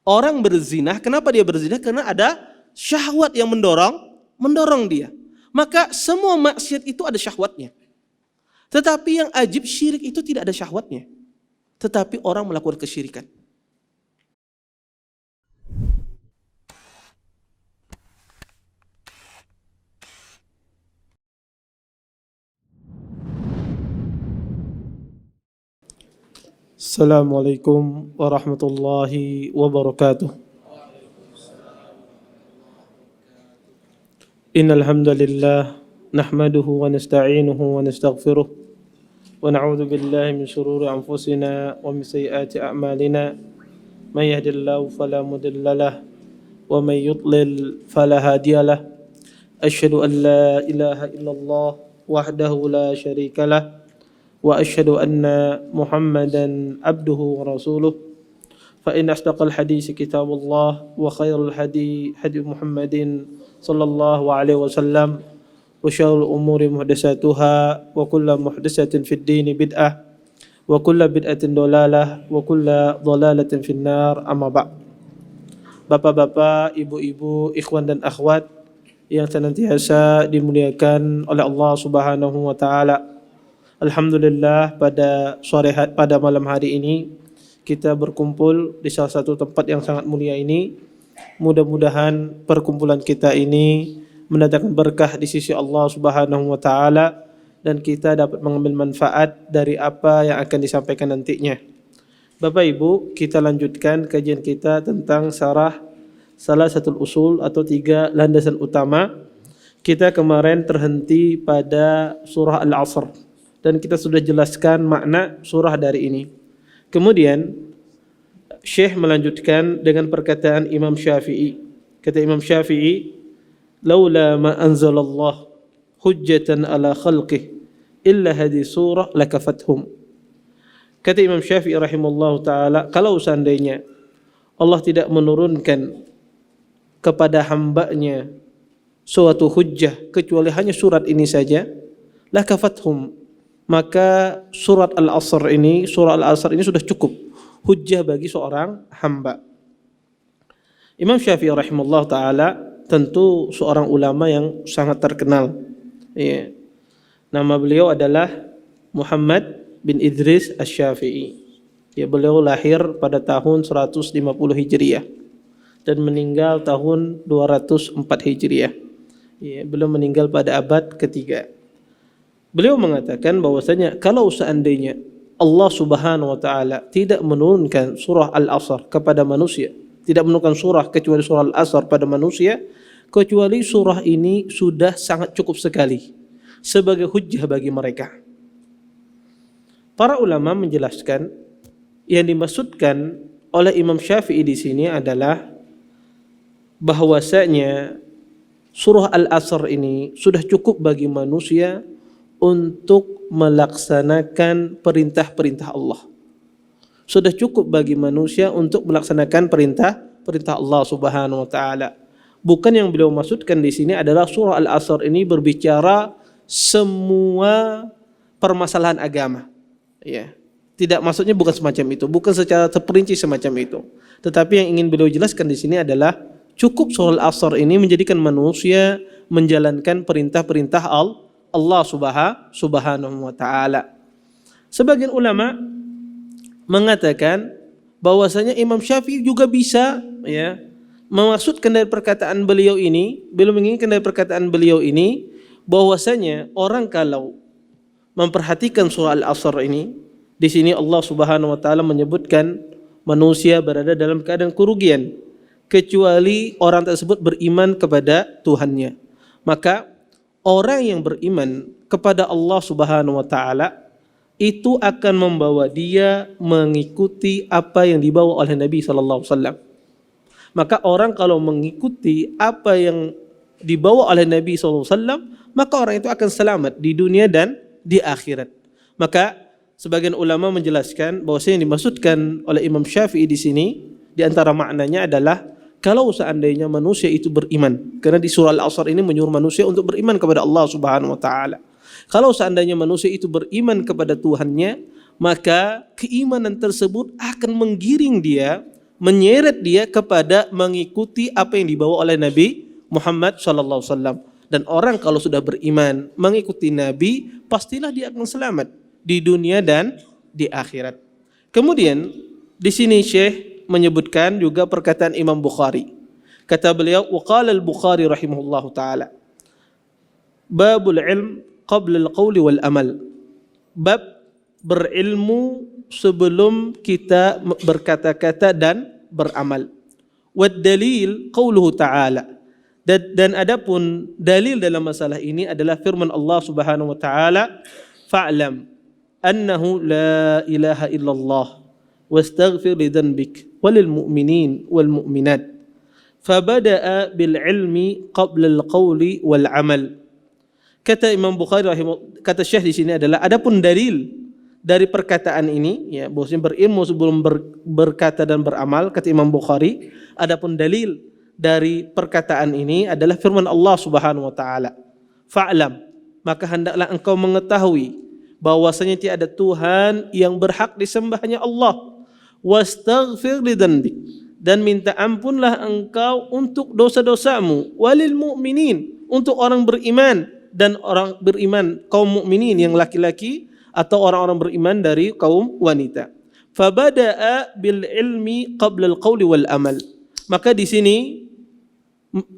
Orang berzina, kenapa dia berzina? Karena ada syahwat yang mendorong dia. Maka semua maksiat itu ada syahwatnya. Tetapi yang ajib, syirik itu tidak ada syahwatnya. Tetapi orang melakukan kesyirikan. Assalamualaikum warahmatullahi wabarakatuh. Innal hamdalillah nahmaduhu wa nasta'inuhu wa nastaghfiruh wa na'udzu billahi min shururi anfusina wa min sayyiati a'malina. May yahdihillahu fala mudilla lahu wa may yudlil fala hadiya lahu. Asyhadu an la ilaha illallah wahdahu la syarika lahu wa asyhadu anna Muhammadan abduhu wa rasuluh. Fa in asdaqal hadits kitabullah wa khairul hadi Muhammadin sallallahu alaihi wasallam wa syarrul umuri muhdatsatuha wa kullu muhdatsatin fid din bid'ah wa kullu bid'atin dhalalah wa kullu dhalalatin finnar. Amma ba'd. Bapak-bapak, ibu-ibu, ikhwan dan akhwat yang senantiasa dimuliakan oleh Allah Subhanahu wa taala. Alhamdulillah pada malam hari ini kita berkumpul di salah satu tempat yang sangat mulia ini. Mudah-mudahan perkumpulan kita ini mendatangkan berkah di sisi Allah Subhanahu wa taala dan kita dapat mengambil manfaat dari apa yang akan disampaikan nantinya. Bapak Ibu, kita lanjutkan kajian kita tentang syarah salah satu usul atau 3 landasan utama. Kita kemarin terhenti pada surah Al-Asr dan kita sudah jelaskan makna surah dari ini. Kemudian Syekh melanjutkan dengan perkataan Imam Syafi'i. Kata Imam Syafi'i, "Laula ma anzalallah hujjatan ala khalqih illa hadhihi surah lakafathum." Kata Imam Syafi'i rahimallahu taala, kalau seandainya Allah tidak menurunkan kepada hambanya suatu hujjah kecuali hanya surat ini saja, lakafathum, maka surah Al-Asr ini sudah cukup hujjah bagi seorang hamba. Imam Syafi'i rahimahullah ta'ala tentu seorang ulama yang sangat terkenal. Ya. Nama beliau adalah Muhammad bin Idris Asy-Syafi'i. Ya, beliau lahir pada tahun 150 Hijriah dan meninggal tahun 204 Hijriah. Ya, beliau meninggal pada abad ketiga. Beliau mengatakan bahwasanya kalau seandainya Allah Subhanahu wa taala tidak menurunkan surah Al-Asr kepada manusia, tidak menurunkan surah kecuali surah Al-Asr pada manusia, kecuali surah ini sudah sangat cukup sekali sebagai hujjah bagi mereka. Para ulama menjelaskan yang dimaksudkan oleh Imam Syafi'i di sini adalah bahwasanya surah Al-Asr ini sudah cukup bagi manusia untuk melaksanakan perintah-perintah Allah. Sudah cukup bagi manusia untuk melaksanakan perintah Allah Subhanahu wa taala. Bukan yang beliau maksudkan di sini adalah surah Al-Asr ini berbicara semua permasalahan agama. Ya. Tidak, maksudnya bukan semacam itu, bukan secara terperinci semacam itu. Tetapi yang ingin beliau jelaskan di sini adalah cukup surah Al-Asr ini menjadikan manusia menjalankan perintah-perintah Allah Subhanahu wa taala. Sebagian ulama mengatakan bahwasanya Imam Syafi'i juga bisa memaksudkan dari perkataan beliau ini, menginginkan dari perkataan beliau ini bahwasanya orang kalau memperhatikan surah Al-Asr ini, di sini Allah Subhanahu wa taala menyebutkan manusia berada dalam keadaan kerugian kecuali orang tersebut beriman kepada Tuhannya. Maka orang yang beriman kepada Allah Subhanahu wa taala itu akan membawa dia mengikuti apa yang dibawa oleh Nabi sallallahu alaihi wasallam. Maka orang kalau mengikuti apa yang dibawa oleh Nabi sallallahu alaihi wasallam, maka orang itu akan selamat di dunia dan di akhirat. Maka sebagian ulama menjelaskan bahwa yang dimaksudkan oleh Imam Syafi'i di sini di antara maknanya adalah kalau seandainya manusia itu beriman, karena di surah Al-Asr ini menyuruh manusia untuk beriman kepada Allah Subhanahu wa taala. Kalau seandainya manusia itu beriman kepada Tuhannya, maka keimanan tersebut akan menggiring dia menyeret dia kepada mengikuti apa yang dibawa oleh Nabi Muhammad sallallahu alaihi wasallam. Dan orang kalau sudah beriman mengikuti Nabi, pastilah dia akan selamat di dunia dan di akhirat. Kemudian di sini Syekh menyebutkan juga perkataan Imam Bukhari. Kata beliau, waqala al-Bukhari rahimahullahu taala, babul ilm qabla al-qawli wal amal. Bab berilmu sebelum kita berkata-kata dan beramal. Wad dalil qauluhu ta'ala. Dan adapun dalil dalam masalah ini adalah firman Allah Subhanahu wa taala, fa'lam annahu la ilaha illallah wastaghfir li dhanbik walil mu'minin wal mu'minat. Fabada'a bil ilmi qabla al qawli wal amal. Kata Imam Bukhari kata Syekh di sini adalah adapun dalil dari perkataan ini, ya, bahwasanya berilmu sebelum berkata dan beramal, kata Imam Bukhari, adapun dalil dari perkataan ini adalah firman Allah Subhanahu wa taala. Fa'lam, maka hendaklah engkau mengetahui bahwasanya tiada Tuhan yang berhak disembah hanya Allah. Wastaghfir li dhanbik, dan minta ampunlah engkau untuk dosa-dosamu. Walil mu'minin, untuk orang beriman, dan orang beriman kaum mukminin yang laki-laki atau orang-orang beriman dari kaum wanita. Fabada'a bil ilmi qabla al qawli wal amal. Maka di sini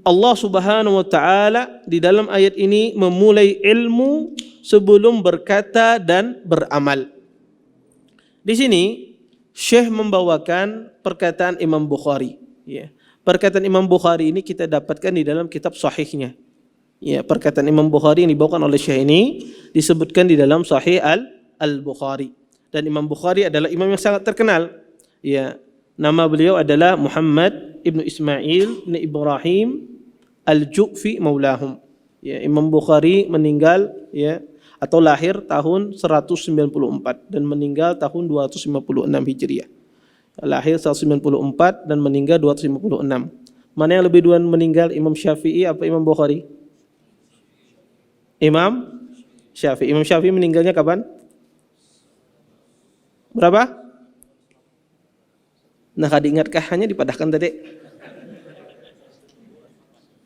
Allah Subhanahu wa taala di dalam ayat ini memulai ilmu sebelum berkata dan beramal. Di sini Syekh membawakan perkataan Imam Bukhari, ya. Perkataan Imam Bukhari ini kita dapatkan di dalam kitab sahihnya. Ya, perkataan Imam Bukhari yang dibawakan oleh Syekh ini disebutkan di dalam Sahih Al-Bukhari. Dan Imam Bukhari adalah imam yang sangat terkenal. Ya, nama beliau adalah Muhammad ibnu Ismail ibnu Ibrahim Al-Ju'fi maulahum. Ya, Imam Bukhari meninggal, ya, atau lahir tahun 194 dan meninggal tahun 256 Hijriah. Lahir 194 dan meninggal 256. Mana yang lebih duluan meninggal, Imam Syafi'i apa Imam Bukhari? Imam Syafi'i. Imam Syafi'i meninggalnya kapan? Berapa? Nah, diingatkah hanya dipadahkan tadi?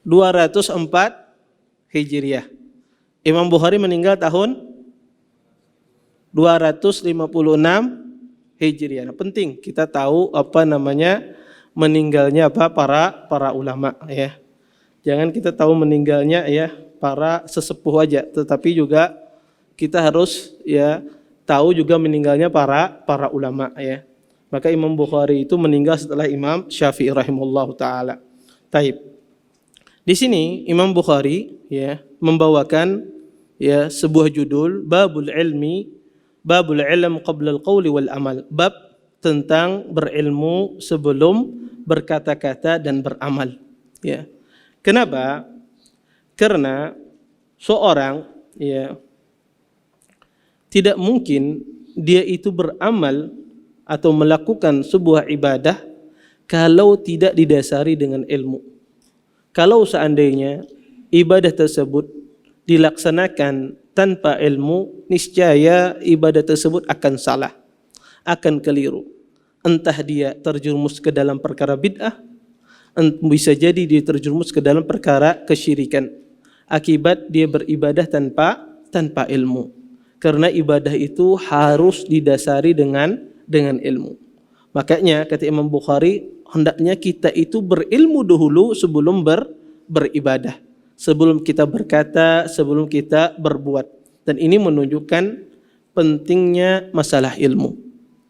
204 Hijriah. Imam Bukhari meninggal tahun 256 Hijriah. Nah, penting kita tahu apa namanya meninggalnya apa para ulama, ya. Jangan kita tahu meninggalnya, ya, para sesepuh aja, tetapi juga kita harus, ya, tahu juga meninggalnya para ulama, ya. Maka Imam Bukhari itu meninggal setelah Imam Syafi'i rahimahullahu taala. Taib. Di sini Imam Bukhari, ya, membawakan, ya, sebuah judul babul ilm qabla al-qawli wal amal. Bab tentang berilmu sebelum berkata-kata dan beramal, ya. Kenapa? Karena seorang, ya, tidak mungkin dia itu beramal atau melakukan sebuah ibadah kalau tidak didasari dengan ilmu. Kalau seandainya ibadah tersebut dilaksanakan tanpa ilmu, niscaya ibadah tersebut akan salah, akan keliru. Entah dia terjerumus ke dalam perkara bid'ah, bisa jadi dia terjerumus ke dalam perkara kesyirikan, akibat dia beribadah tanpa ilmu. Karena ibadah itu harus didasari dengan ilmu. Makanya kata Imam Bukhari, hendaknya kita itu berilmu dahulu sebelum beribadah, sebelum kita berkata, sebelum kita berbuat. Dan ini menunjukkan pentingnya masalah ilmu.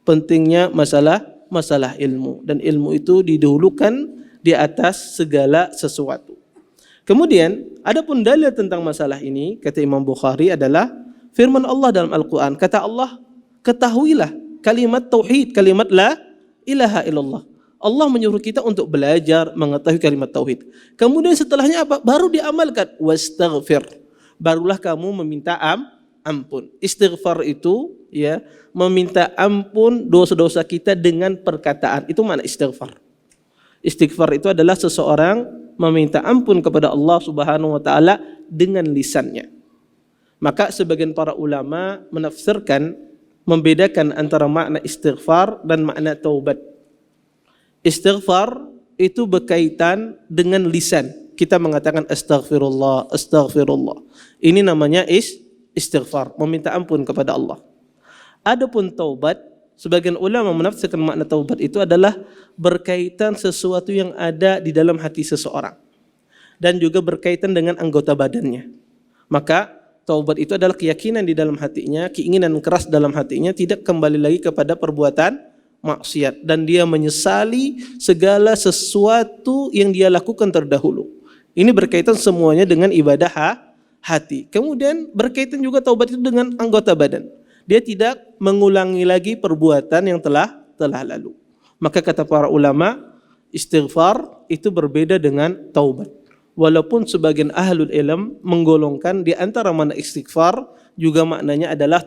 Pentingnya masalah ilmu, dan ilmu itu didahulukan di atas segala sesuatu. Kemudian adapun dalil tentang masalah ini, kata Imam Bukhari, adalah firman Allah dalam Al-Quran. Kata Allah, ketahuilah kalimat tauhid, kalimat la ilaha illallah. Allah menyuruh kita untuk belajar mengetahui kalimat tauhid. Kemudian setelahnya apa? Baru diamalkan. Wastaghfir. Barulah kamu meminta ampun. Istighfar itu, ya, meminta ampun dosa-dosa kita dengan perkataan. Itu makna istighfar. Istighfar itu adalah seseorang meminta ampun kepada Allah Subhanahu wa taala dengan lisannya. Maka sebagian para ulama menafsirkan, membedakan antara makna istighfar dan makna taubat. Istighfar itu berkaitan dengan lisan. Kita mengatakan astaghfirullah, astaghfirullah. Ini namanya istighfar, meminta ampun kepada Allah. Adapun taubat, sebagian ulama menafsirkan makna taubat itu adalah berkaitan sesuatu yang ada di dalam hati seseorang dan juga berkaitan dengan anggota badannya. Maka taubat itu adalah keyakinan di dalam hatinya, keinginan keras dalam hatinya, tidak kembali lagi kepada perbuatan maksiat, dan dia menyesali segala sesuatu yang dia lakukan terdahulu. Ini berkaitan semuanya dengan ibadah hati. Kemudian berkaitan juga taubat itu dengan anggota badan. Dia tidak mengulangi lagi perbuatan yang telah lalu. Maka kata para ulama, istighfar itu berbeda dengan taubat. Walaupun sebagian ahlul ilm menggolongkan di antara makna istighfar juga maknanya adalah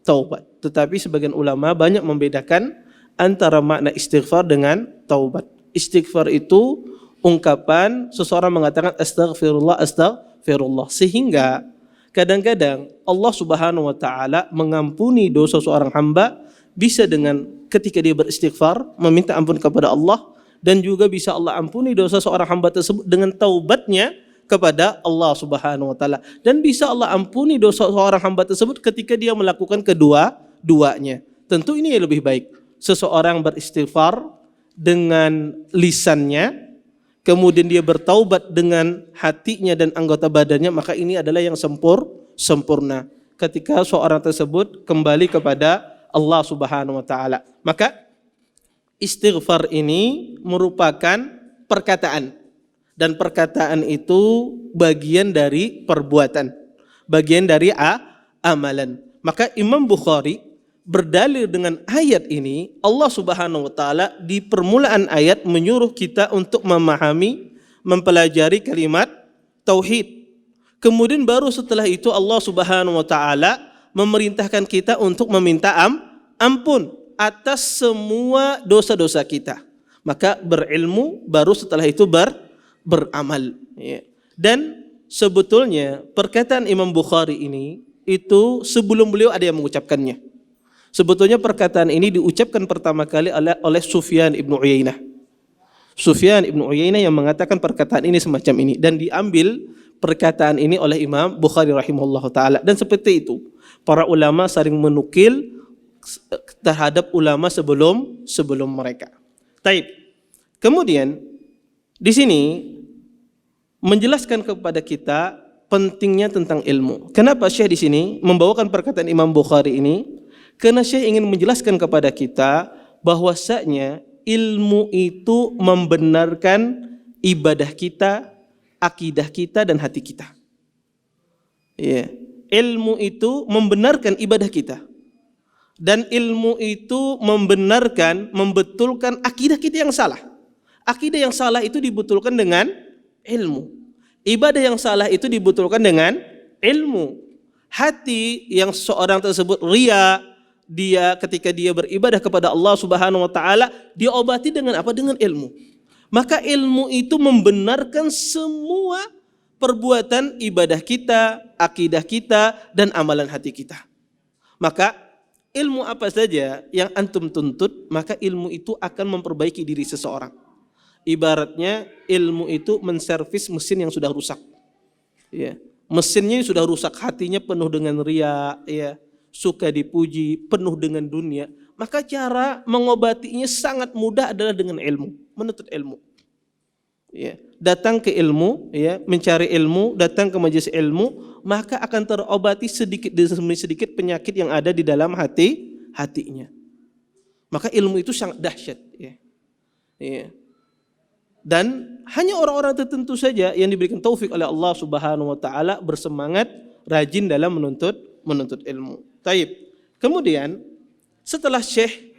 taubat. Tetapi sebagian ulama banyak membedakan antara makna istighfar dengan taubat. Istighfar itu ungkapan seseorang mengatakan astaghfirullah, astaghfirullah, sehingga kadang-kadang Allah Subhanahu wa taala mengampuni dosa seorang hamba bisa dengan ketika dia beristighfar, meminta ampun kepada Allah, dan juga bisa Allah ampuni dosa seorang hamba tersebut dengan taubatnya kepada Allah Subhanahu wa taala, dan bisa Allah ampuni dosa seorang hamba tersebut ketika dia melakukan kedua-duanya. Tentu ini yang lebih baik. Seseorang beristighfar dengan lisannya, kemudian dia bertaubat dengan hatinya dan anggota badannya, maka ini adalah yang sempurna ketika seorang tersebut kembali kepada Allah Subhanahu wa taala. Maka istighfar ini merupakan perkataan, dan perkataan itu bagian dari perbuatan, bagian dari amalan. Maka Imam Bukhari berdalil dengan ayat ini, Allah Subhanahu wa taala di permulaan ayat menyuruh kita untuk memahami, mempelajari kalimat tauhid. Kemudian baru setelah itu Allah Subhanahu wa taala memerintahkan kita untuk meminta ampun atas semua dosa-dosa kita. Maka berilmu, baru setelah itu beramal. Dan sebetulnya perkataan Imam Bukhari ini itu sebelum beliau ada yang mengucapkannya. Sebetulnya perkataan ini diucapkan pertama kali oleh Sufyan ibn Uyainah. Sufyan ibn Uyainah yang mengatakan perkataan ini semacam ini, dan diambil perkataan ini oleh Imam Bukhari rahimahullah ta'ala. Dan seperti itu para ulama saling menukil terhadap ulama sebelum mereka. Taib. Kemudian di sini menjelaskan kepada kita pentingnya tentang ilmu. Kenapa Syekh di sini membawakan perkataan Imam Bukhari ini? Karena Syekh ingin menjelaskan kepada kita bahwasanya ilmu itu membenarkan ibadah kita, akidah kita, dan hati kita. Ya. Ilmu itu membenarkan ibadah kita, dan ilmu itu membenarkan, membetulkan akidah kita yang salah. Akidah yang salah itu dibetulkan dengan ilmu. Ibadah yang salah itu dibetulkan dengan ilmu. Hati yang seorang tersebut riya, dia ketika dia beribadah kepada Allah Subhanahu wa taala, dia obati dengan apa? Dengan ilmu. Maka ilmu itu membenarkan semua perbuatan ibadah kita, akidah kita, dan amalan hati kita. Maka ilmu apa saja yang antum tuntut, maka ilmu itu akan memperbaiki diri seseorang. Ibaratnya ilmu itu menservis mesin yang sudah rusak. Ya. Mesinnya sudah rusak, hatinya penuh dengan riya, ya, suka dipuji, penuh dengan dunia. Maka cara mengobatinya sangat mudah adalah dengan ilmu, menuntut ilmu. Ya, datang ke ilmu, ya, mencari ilmu, datang ke majelis ilmu, maka akan terobati sedikit demi sedikit penyakit yang ada di dalam hatinya. Maka ilmu itu sangat dahsyat, ya. Ya. Dan hanya orang-orang tertentu saja yang diberikan taufik oleh Allah Subhanahu wa taala bersemangat, rajin dalam menuntut ilmu. Taib. Kemudian setelah Syekh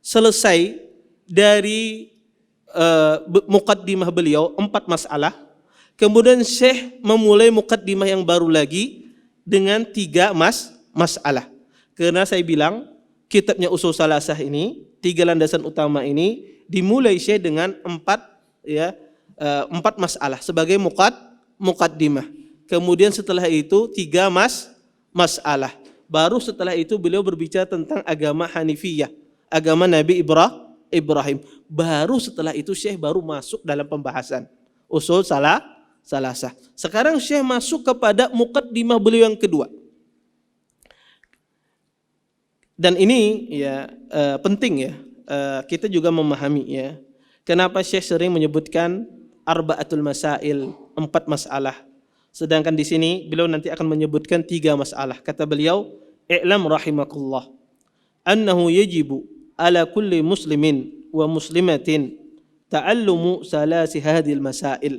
selesai dari muqaddimah beliau 4 masalah, kemudian Syekh memulai muqaddimah yang baru lagi dengan 3 masalah. Karena saya bilang kitabnya Ushul Salasah ini, 3 landasan utama ini dimulai Syekh dengan 4 masalah sebagai muqaddimah. Kemudian setelah itu 3 masalah. Baru setelah itu beliau berbicara tentang agama Hanifiyah, agama Nabi Ibrahim. Baru setelah itu Syekh baru masuk dalam pembahasan usul salasah. Sekarang Syekh masuk kepada muqaddimah beliau yang kedua. Dan ini ya penting ya, kita juga memahami ya, kenapa Syekh sering menyebutkan arba'atul masail, 4 masalah. Sedangkan di sini beliau nanti akan menyebutkan 3 masalah. Kata beliau, "I'lam rahimakallah annahu yajibu ala kulli muslimin wa muslimatin ta'allumu salasi hadhil masail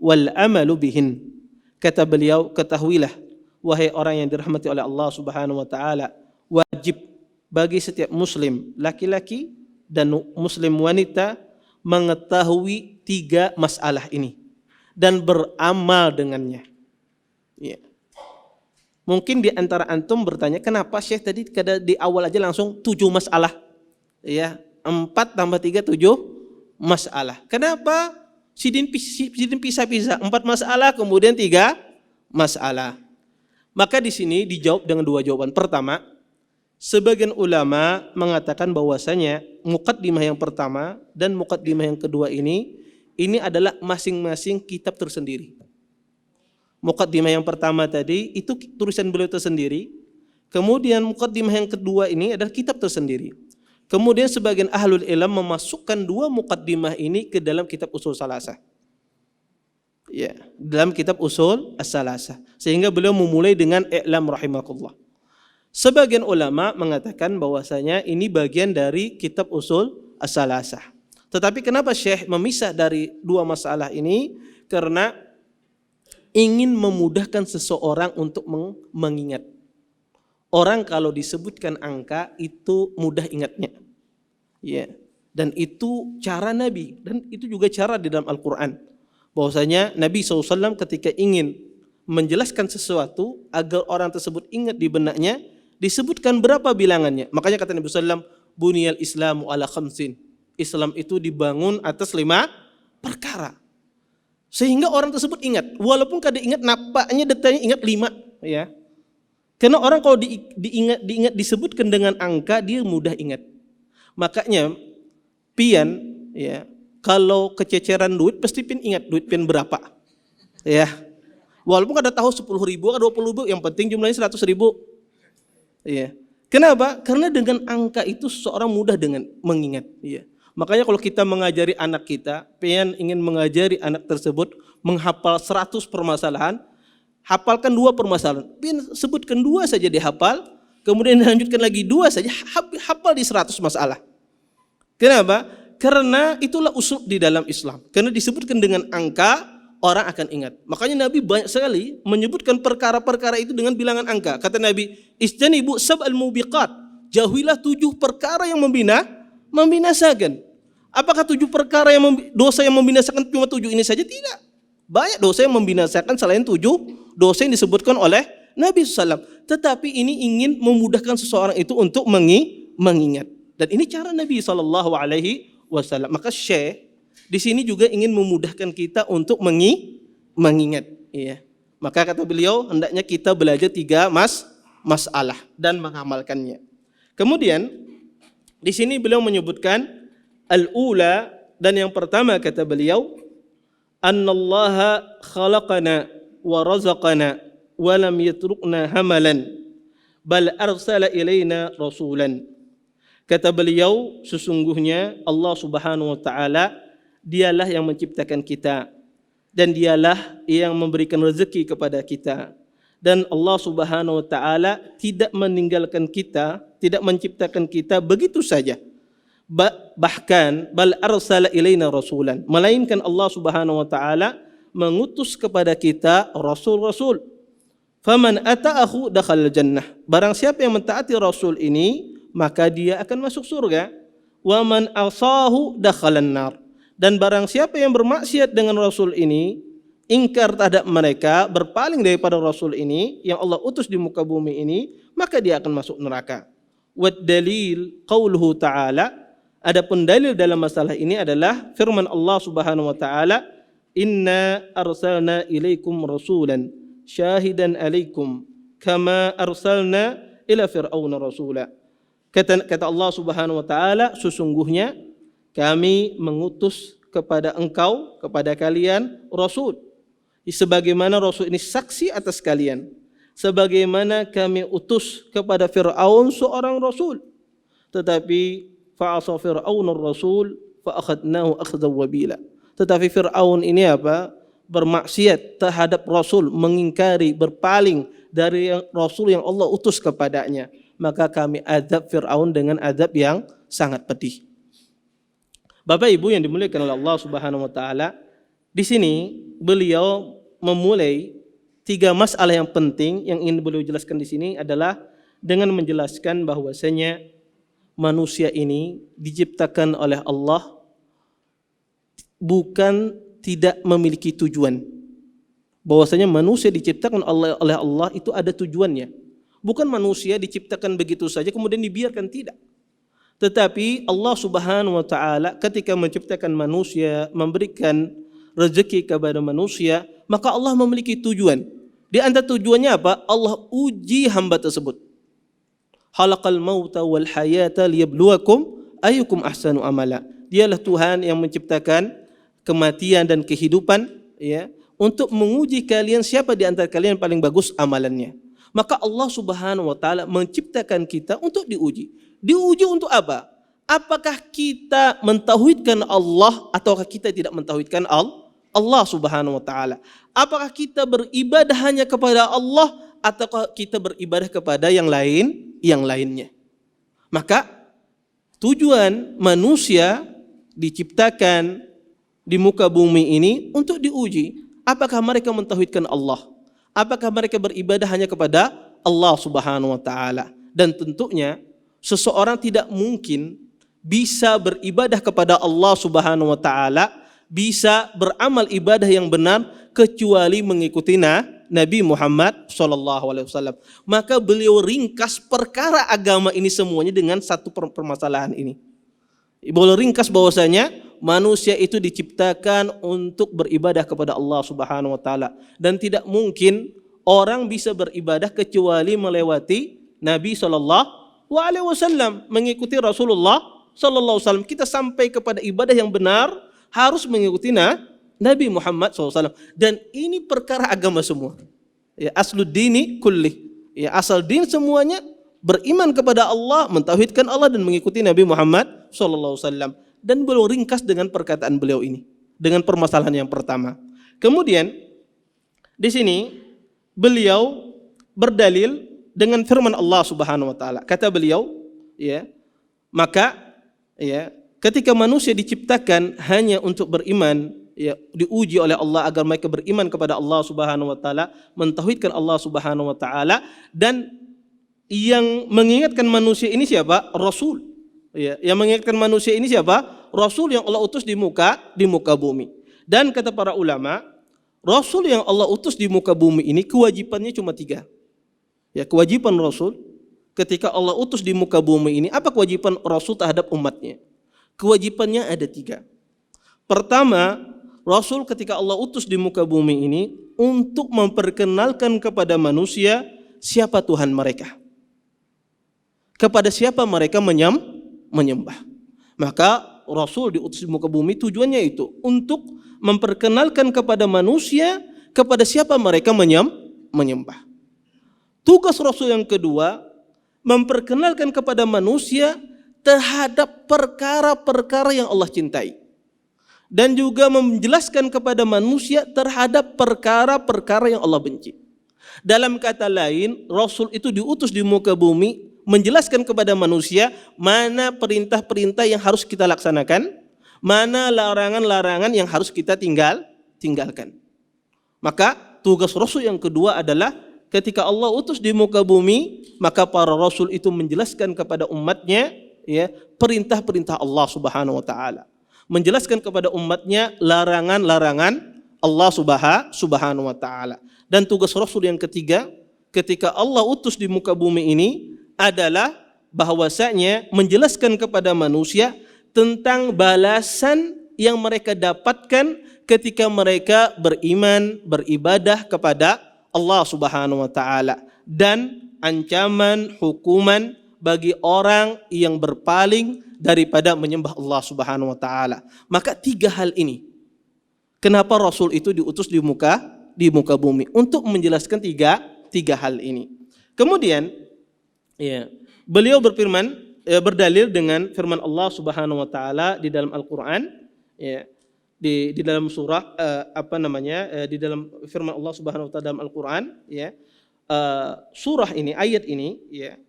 wal amalu bihin." Kata beliau, ketahuilah wahai orang yang dirahmati oleh Allah Subhanahu wa taala, wajib bagi setiap muslim laki-laki dan muslim wanita mengetahui 3 masalah ini dan beramal dengannya. Ya. Mungkin di antara antum bertanya, kenapa Syekh tadi di awal aja langsung 7 masalah? Ya, 4 tambah 3 7 masalah. Kenapa sidin pisah-pisah? 4 masalah kemudian 3 masalah. Maka di sini dijawab dengan 2 jawaban. Pertama, sebagian ulama mengatakan bahwasanya muqaddimah yang pertama dan muqaddimah yang kedua ini adalah masing-masing kitab tersendiri. Muqaddimah yang pertama tadi itu tulisan beliau tersendiri. Kemudian muqaddimah yang kedua ini adalah kitab tersendiri. Kemudian sebagian ahlul ilm memasukkan 2 muqaddimah ini ke dalam kitab usul salasah. Ya, dalam kitab usul as-salasah. Sehingga beliau memulai dengan i'lam rahimakumullah. Sebagian ulama mengatakan bahwasanya ini bagian dari kitab usul as-salasah. Tetapi kenapa Syekh memisah dari 2 masalah ini? Karena ingin memudahkan seseorang untuk mengingat. Orang kalau disebutkan angka itu mudah ingatnya. Ya. Dan itu cara Nabi dan itu juga cara di dalam Al-Qur'an. Bahwasanya Nabi SAW ketika ingin menjelaskan sesuatu agar orang tersebut ingat di benaknya, disebutkan berapa bilangannya. Makanya kata Nabi SAW, buniyal islamu ala khamsin. Islam itu dibangun atas 5 perkara. Sehingga orang tersebut ingat. Walaupun kada ingat nampaknya detailnya ingat 5. Ya. Karena orang kalau diingat disebutkan dengan angka dia mudah ingat. Makanya pian ya, kalau kececeran duit pasti pian ingat duit pian berapa. Ya. Walaupun kada tahu 10.000 atau 20.000, yang penting jumlahnya 100.000. Ya. Kenapa? Karena dengan angka itu seseorang mudah dengan mengingat. Ya. Makanya kalau kita mengajari anak kita, ingin mengajari anak tersebut menghafal 100 permasalahan, hafalkan 2 permasalahan. Sebutkan 2 saja dihafal, kemudian dilanjutkan lagi 2 saja, hafal di 100 masalah. Kenapa? Karena itulah usul di dalam Islam. Karena disebutkan dengan angka, orang akan ingat. Makanya Nabi banyak sekali menyebutkan perkara-perkara itu dengan bilangan angka. Kata Nabi, "Istanibu sab'al mubiqat." Jauhilah 7 perkara yang membinasakan. Apakah 7 perkara yang dosa yang membinasakan cuma 7 ini saja? Tidak. Banyak dosa yang membinasakan selain 7 dosa yang disebutkan oleh Nabi SAW. Tetapi ini ingin memudahkan seseorang itu untuk mengingat. Dan ini cara Nabi SAW. Maka Syekh di sini juga ingin memudahkan kita untuk mengingat. Ya. Maka kata beliau, hendaknya kita belajar 3 masalah dan mengamalkannya. Kemudian di sini beliau menyebutkan al-ula, dan yang pertama kata beliau, annallaha khalaqana wa razaqana wa lam yatrukna hamalan bal arsala ilaina rasulan. Kata beliau, sesungguhnya Allah Subhanahu wa taala dialah yang menciptakan kita dan dialah yang memberikan rezeki kepada kita. Dan Allah Subhanahu wa taala tidak meninggalkan kita, tidak menciptakan kita begitu saja. Bahkan bal arsala ilaina rasulan, melainkan Allah Subhanahu wa taala mengutus kepada kita rasul-rasul. Faman ata'ahu dakhala jannah. Barang siapa yang mentaati rasul ini, maka dia akan masuk surga. Wa man asahu dakhalan nar. Dan barang siapa yang bermaksiat dengan rasul ini, ingkar terhadap mereka, berpaling daripada rasul ini yang Allah utus di muka bumi ini, maka dia akan masuk neraka. Wad dalil qauluhu ta'ala. Adapun dalil dalam masalah ini adalah firman Allah Subhanahu wa taala, "Inna arsalna ilaikum rasulan syahidan alaikum kama arsalna ila fir'auna rasula." Kata Allah Subhanahu wa taala, sesungguhnya kami mengutus kepada engkau, kepada kalian rasul. Sebagaimana rasul ini saksi atas kalian. Sebagaimana kami utus kepada Fir'aun seorang rasul. Tetapi fa'asa Fir'aunur rasul fa akhadnahu akhdan wabila. Tetapi Fir'aun ini apa? Bermaksiat terhadap rasul, mengingkari, berpaling dari rasul yang Allah utus kepadanya. Maka kami azab Fir'aun dengan azab yang sangat pedih. Bapak Ibu yang dimuliakan oleh Allah Subhanahu wa taala, di sini beliau memulai 3 masalah yang penting yang ingin beliau jelaskan di sini adalah dengan menjelaskan bahwasanya manusia ini diciptakan oleh Allah bukan tidak memiliki tujuan. Bahwasanya manusia diciptakan oleh Allah itu ada tujuannya. Bukan manusia diciptakan begitu saja kemudian dibiarkan, tidak. Tetapi Allah Subhanahu wa taala ketika menciptakan manusia, memberikan rezeki kepada manusia, maka Allah memiliki tujuan. Di antara tujuannya apa? Allah uji hamba tersebut. Khalaqal mauta wal hayata liyabluwakum ayyukum ahsanu amala. Dialah Tuhan yang menciptakan kematian dan kehidupan, ya, untuk menguji kalian siapa di antara kalian yang paling bagus amalannya. Maka Allah Subhanahu wa taala menciptakan kita untuk diuji. Diuji untuk apa? Apakah kita mentauhidkan Allah ataukah kita tidak mentauhidkan Allah Subhanahu wa taala? Apakah kita beribadah hanya kepada Allah ataukah kita beribadah kepada yang lainnya? Maka tujuan manusia diciptakan di muka bumi ini untuk diuji. Apakah mereka mentauhidkan Allah? Apakah mereka beribadah hanya kepada Allah Subhanahu wa taala? Dan tentunya seseorang tidak mungkin bisa beribadah kepada Allah Subhanahu wa taala, bisa beramal ibadah yang benar kecuali mengikuti Nabi Muhammad SAW. Maka beliau ringkas perkara agama ini semuanya dengan satu permasalahan ini. Beliau ringkas bahwasanya manusia itu diciptakan untuk beribadah kepada Allah Subhanahu wa taala dan tidak mungkin orang bisa beribadah kecuali melewati Nabi sallallahu alaihi wasallam, mengikuti Rasulullah sallallahu alaihi wasallam. Kita sampai kepada ibadah yang benar harus mengikuti Nabi Muhammad SAW. Dan ini perkara agama semua. Ya, asluddini kulli. Ya, asal din semuanya beriman kepada Allah, mentauhidkan Allah dan mengikuti Nabi Muhammad SAW. Dan beliau ringkas dengan perkataan beliau ini, dengan permasalahan yang pertama. Kemudian di sini beliau berdalil dengan firman Allah Subhanahu wa taala. Kata beliau, ya, maka ya, ketika manusia diciptakan hanya untuk beriman, ya, diuji oleh Allah agar mereka beriman kepada Allah Subhanahu wa taala, mentauhidkan Allah Subhanahu wa taala, dan yang mengingatkan manusia ini siapa? Rasul. Ya, yang mengingatkan manusia ini siapa? Rasul yang Allah utus di muka bumi. Dan kata para ulama, Rasul yang Allah utus di muka bumi ini kewajibannya cuma 3. Ya, kewajiban Rasul ketika Allah utus di muka bumi ini, apa kewajiban Rasul terhadap umatnya? Kewajibannya ada 3. Pertama, Rasul ketika Allah utus di muka bumi ini untuk memperkenalkan kepada manusia siapa Tuhan mereka. Kepada siapa mereka menyembah. Maka Rasul diutus di muka bumi tujuannya itu untuk memperkenalkan kepada manusia kepada siapa mereka menyembah. Tugas Rasul yang kedua, memperkenalkan kepada manusia terhadap perkara-perkara yang Allah cintai. Dan juga menjelaskan kepada manusia terhadap perkara-perkara yang Allah benci. Dalam kata lain, Rasul itu diutus di muka bumi menjelaskan kepada manusia mana perintah-perintah yang harus kita laksanakan, mana larangan-larangan yang harus kita tinggalkan. Maka tugas Rasul yang kedua adalah ketika Allah utus di muka bumi, maka para Rasul itu menjelaskan kepada umatnya, ya, perintah-perintah Allah Subhanahu wa taala. Menjelaskan kepada umatnya larangan-larangan Allah Subhanahu wa taala. Dan tugas Rasul yang ketiga ketika Allah utus di muka bumi ini adalah bahwasanya menjelaskan kepada manusia tentang balasan yang mereka dapatkan ketika mereka beriman, beribadah kepada Allah Subhanahu wa taala, dan ancaman, hukuman bagi orang yang berpaling daripada menyembah Allah Subhanahu wa taala. Maka 3 hal ini. Kenapa Rasul itu diutus di muka bumi untuk menjelaskan tiga hal ini. Kemudian ya, beliau berfirman berdalil dengan firman Allah Subhanahu wa taala di dalam Al-Qur'an ya, di dalam surah di dalam firman Allah Subhanahu wa taala dalam Al-Qur'an ya. Surah ini, ayat ini ya,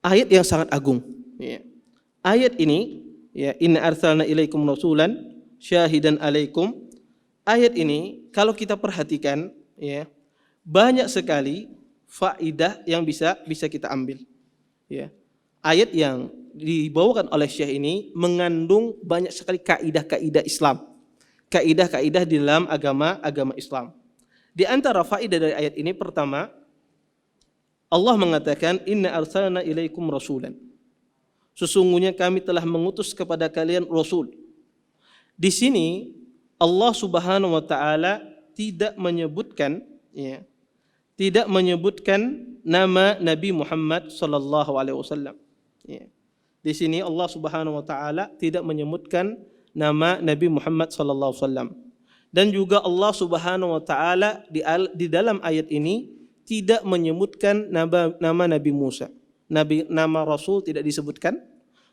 ayat yang sangat agung ya. Ayat ini ya, inna arsalna ilaikum rasulan syahidan alaikum. Ayat ini kalau kita perhatikan ya, banyak sekali faidah yang bisa kita ambil ya. Ayat yang dibawakan oleh Syekh ini mengandung banyak sekali kaidah-kaidah Islam, kaidah-kaidah di dalam agama Islam. Di antara faidah dari ayat ini, pertama, Allah mengatakan inna arsalna ilaikum rasulan, sesungguhnya kami telah mengutus kepada kalian rasul. Di sini Allah Subhanahu wa taala tidak menyebutkan ya, tidak menyebutkan nama Nabi Muhammad sallallahu alaihi wasallam ya. Di sini Allah Subhanahu wa taala tidak menyebutkan nama Nabi Muhammad sallallahu alaihi wasallam. Dan juga Allah Subhanahu wa taala di dalam ayat ini tidak menyebutkan nama Nabi Musa. Nama Rasul tidak disebutkan.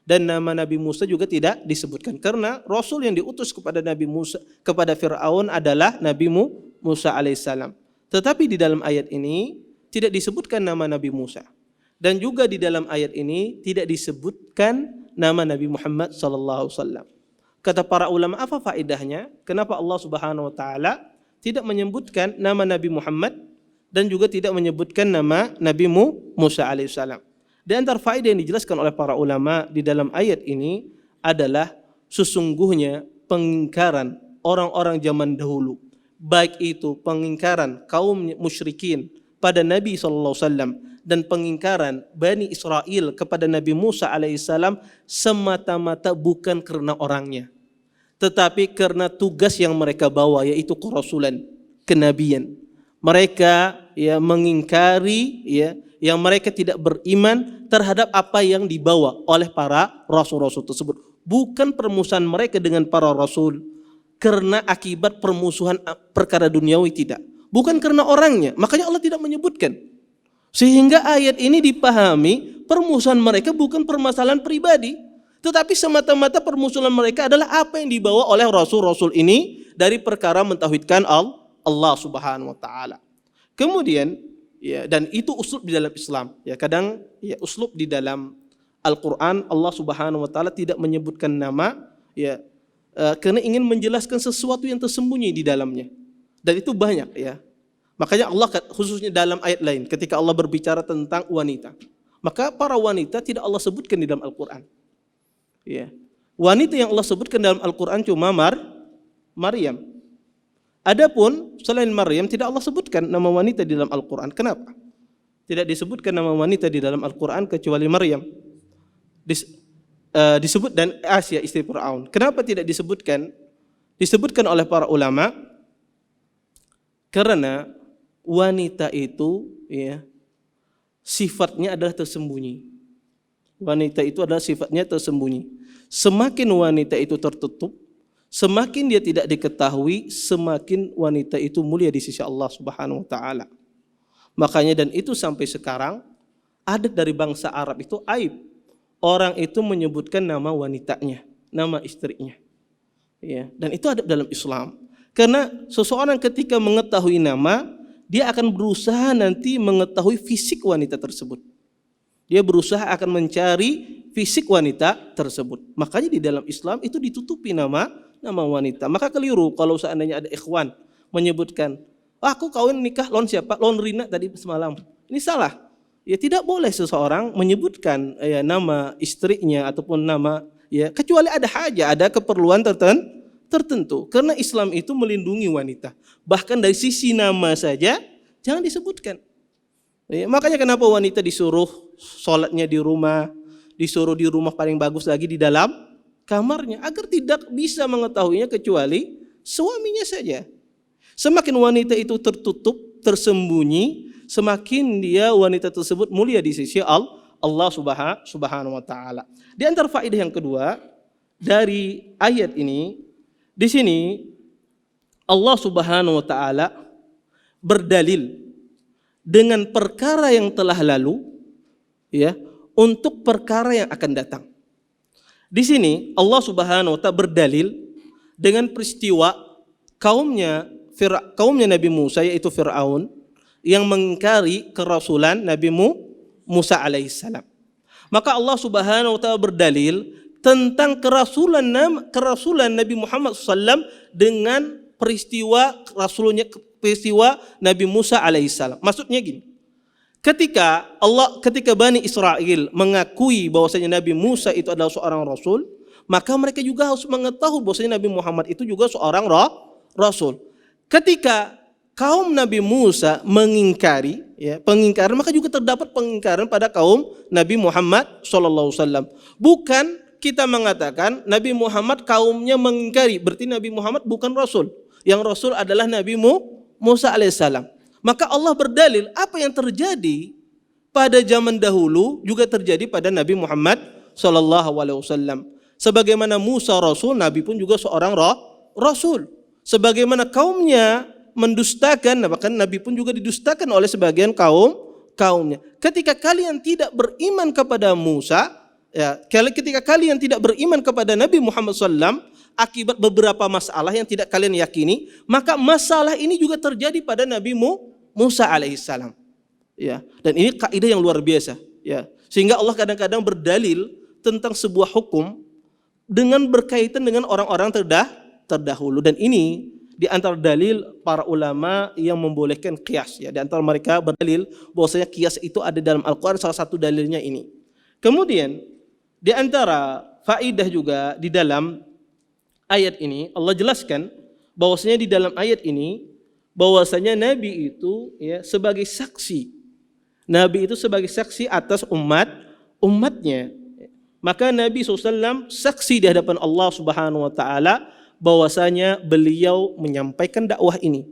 Dan nama Nabi Musa juga tidak disebutkan, karena Rasul yang diutus kepada Nabi Musa, kepada Fir'aun adalah Nabi Musa alaihissalam. Tetapi di dalam ayat ini tidak disebutkan nama Nabi Musa, dan juga di dalam ayat ini tidak disebutkan nama Nabi Muhammad sallallahu alaihi wasallam. Kata para ulama, apa faedahnya? Kenapa Allah Subhanahu wa taala tidak menyebutkan nama Nabi Muhammad dan juga tidak menyebutkan nama Nabi Musa alaihissalam? Di antara faedah yang dijelaskan oleh para ulama di dalam ayat ini adalah sesungguhnya pengingkaran orang-orang zaman dahulu, baik itu pengingkaran kaum musyrikin pada Nabi SAW dan pengingkaran Bani Israel kepada Nabi Musa alaihissalam, semata-mata bukan karena orangnya, tetapi karena tugas yang mereka bawa, yaitu kerasulan, kenabian. Mereka ya mengingkari ya, yang mereka tidak beriman terhadap apa yang dibawa oleh para rasul-rasul tersebut. Bukan permusuhan mereka dengan para rasul karena akibat permusuhan perkara duniawi, tidak. Bukan karena orangnya, makanya Allah tidak menyebutkan. Sehingga ayat ini dipahami permusuhan mereka bukan permasalahan pribadi, tetapi semata-mata permusuhan mereka adalah apa yang dibawa oleh rasul-rasul ini dari perkara mentauhidkan Allah Subhanahu wa taala. Kemudian ya, dan itu uslub di dalam Islam. Ya, kadang ya uslub di dalam Al-Qur'an Allah Subhanahu wa taala tidak menyebutkan nama ya, karena ingin menjelaskan sesuatu yang tersembunyi di dalamnya. Dan itu banyak ya. Makanya Allah khususnya dalam ayat lain ketika Allah berbicara tentang wanita, maka para wanita tidak Allah sebutkan di dalam Al-Qur'an. Ya. Wanita yang Allah sebutkan dalam Al-Qur'an cuma Maryam. Adapun selain Maryam tidak Allah sebutkan nama wanita di dalam Al-Qur'an. Kenapa? Tidak disebutkan nama wanita di dalam Al-Qur'an kecuali Maryam. Disebut dan Asia istri Fir'aun. Kenapa tidak disebutkan? Disebutkan oleh para ulama karena wanita itu ya, sifatnya adalah tersembunyi. Wanita itu adalah sifatnya tersembunyi. Semakin wanita itu tertutup, semakin dia tidak diketahui, semakin wanita itu mulia di sisi Allah Subhanahu wa taala. Makanya dan itu sampai sekarang adat dari bangsa Arab itu aib. Orang itu menyebutkan nama wanitanya, nama istrinya. Ya, dan itu adat dalam Islam. Karena seseorang ketika mengetahui nama, dia akan berusaha nanti mengetahui fisik wanita tersebut. Dia berusaha akan mencari fisik wanita tersebut. Makanya di dalam Islam itu ditutupi nama wanita. Maka keliru kalau seandainya ada ikhwan menyebutkan, aku kawin nikah lawan siapa? Lawan Rina tadi semalam. Ini salah. Ya tidak boleh seseorang menyebutkan ya, nama istrinya ataupun nama ya, kecuali ada hajat, ada keperluan tertentu. Karena Islam itu melindungi wanita. Bahkan dari sisi nama saja jangan disebutkan. Ya, makanya kenapa wanita disuruh sholatnya di rumah, disuruh di rumah paling bagus lagi di dalam kamarnya, agar tidak bisa mengetahuinya kecuali suaminya saja. Semakin wanita itu tertutup, tersembunyi, semakin dia wanita tersebut mulia di sisi Allah Subhanahu wa taala. Di antara faedah yang kedua dari ayat ini, di sini Allah Subhanahu wa taala berdalil dengan perkara yang telah lalu, ya, untuk perkara yang akan datang. Di sini Allah Subhanahu wa taala berdalil dengan peristiwa kaumnya Nabi Musa, yaitu Fir'aun, yang mengingkari kerasulan Nabi Musa alaihissalam. Maka Allah Subhanahu wa taala berdalil tentang kerasulan Nabi Muhammad SAW dengan peristiwa Nabi Musa alaihissalam. Maksudnya gini, ketika Bani Israel mengakui bahwasanya Nabi Musa itu adalah seorang rasul, maka mereka juga harus mengetahui bahwasanya Nabi Muhammad itu juga seorang rasul. Ketika kaum Nabi Musa mengingkari, ya, pengingkaran, maka juga terdapat pengingkaran pada kaum Nabi Muhammad SAW. Bukan kita mengatakan Nabi Muhammad kaumnya mengingkari, berarti Nabi Muhammad bukan rasul. Yang rasul adalah Nabi Musa alaihissalam. Maka Allah berdalil apa yang terjadi pada zaman dahulu juga terjadi pada Nabi Muhammad SAW. Sebagaimana Musa rasul, Nabi pun juga seorang rasul. Sebagaimana kaumnya mendustakan, bahkan Nabi pun juga didustakan oleh sebagian kaumnya. Ketika kalian tidak beriman kepada Musa, ya, ketika kalian tidak beriman kepada Nabi Muhammad SAW akibat beberapa masalah yang tidak kalian yakini, maka masalah ini juga terjadi pada Nabi Musa alaihissalam. Ya, dan ini kaidah yang luar biasa. Ya, sehingga Allah kadang-kadang berdalil tentang sebuah hukum dengan berkaitan dengan orang-orang terdahulu, dan ini di antara dalil para ulama yang membolehkan qiyas, ya. Di antara mereka berdalil bahwasanya qiyas itu ada dalam Al-Qur'an, salah satu dalilnya ini. Kemudian di antara faidah juga di dalam ayat ini Allah jelaskan bahwasanya di dalam ayat ini bahwasanya Nabi itu, ya, sebagai saksi. Nabi itu sebagai saksi atas umatnya. Maka Nabi SAW saksi di hadapan Allah Subhanahu wa taala bahwasanya beliau menyampaikan dakwah ini,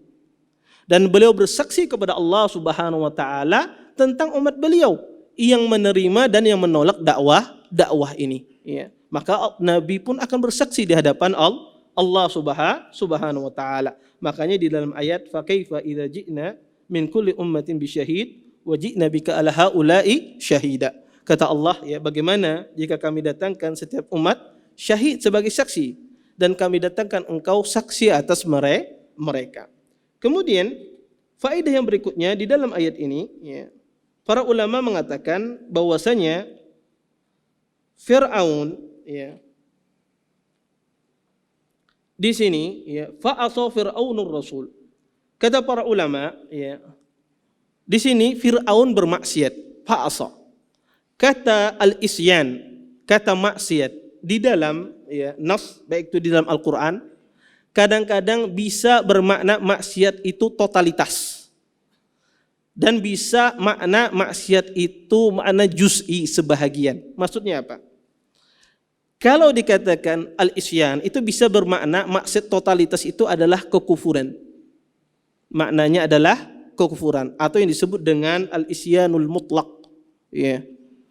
dan beliau bersaksi kepada Allah Subhanahu wa taala tentang umat beliau yang menerima dan yang menolak dakwah ini, ya. Maka Nabi pun akan bersaksi di hadapan Allah Subhanahu wa taala. Makanya di dalam ayat fa kaifa idza ji'na min kulli ummatin bisyahid wa ji'na bika ala haula'i syahida. Kata Allah, ya, bagaimana jika kami datangkan setiap umat syahid sebagai saksi, dan kami datangkan engkau saksi atas mereka. Kemudian faedah yang berikutnya di dalam ayat ini, ya, para ulama mengatakan bahwasanya Fir'aun, ya, di sini, ya, fa'asa Fir'aunur rasul. Kata para ulama, ya, di sini Fir'aun bermaksiat, fa'asa. Kata al-isyan, kata maksiat di dalam, ya, nas, baik itu di dalam Al-Quran, kadang-kadang bisa bermakna maksiat itu totalitas, dan bisa makna maksiat itu makna juz'i, sebahagian. Maksudnya apa? Kalau dikatakan al-isyan itu bisa bermakna maksiat totalitas itu adalah kekufuran, maknanya adalah kekufuran, atau yang disebut dengan al-isyanul mutlak, ya,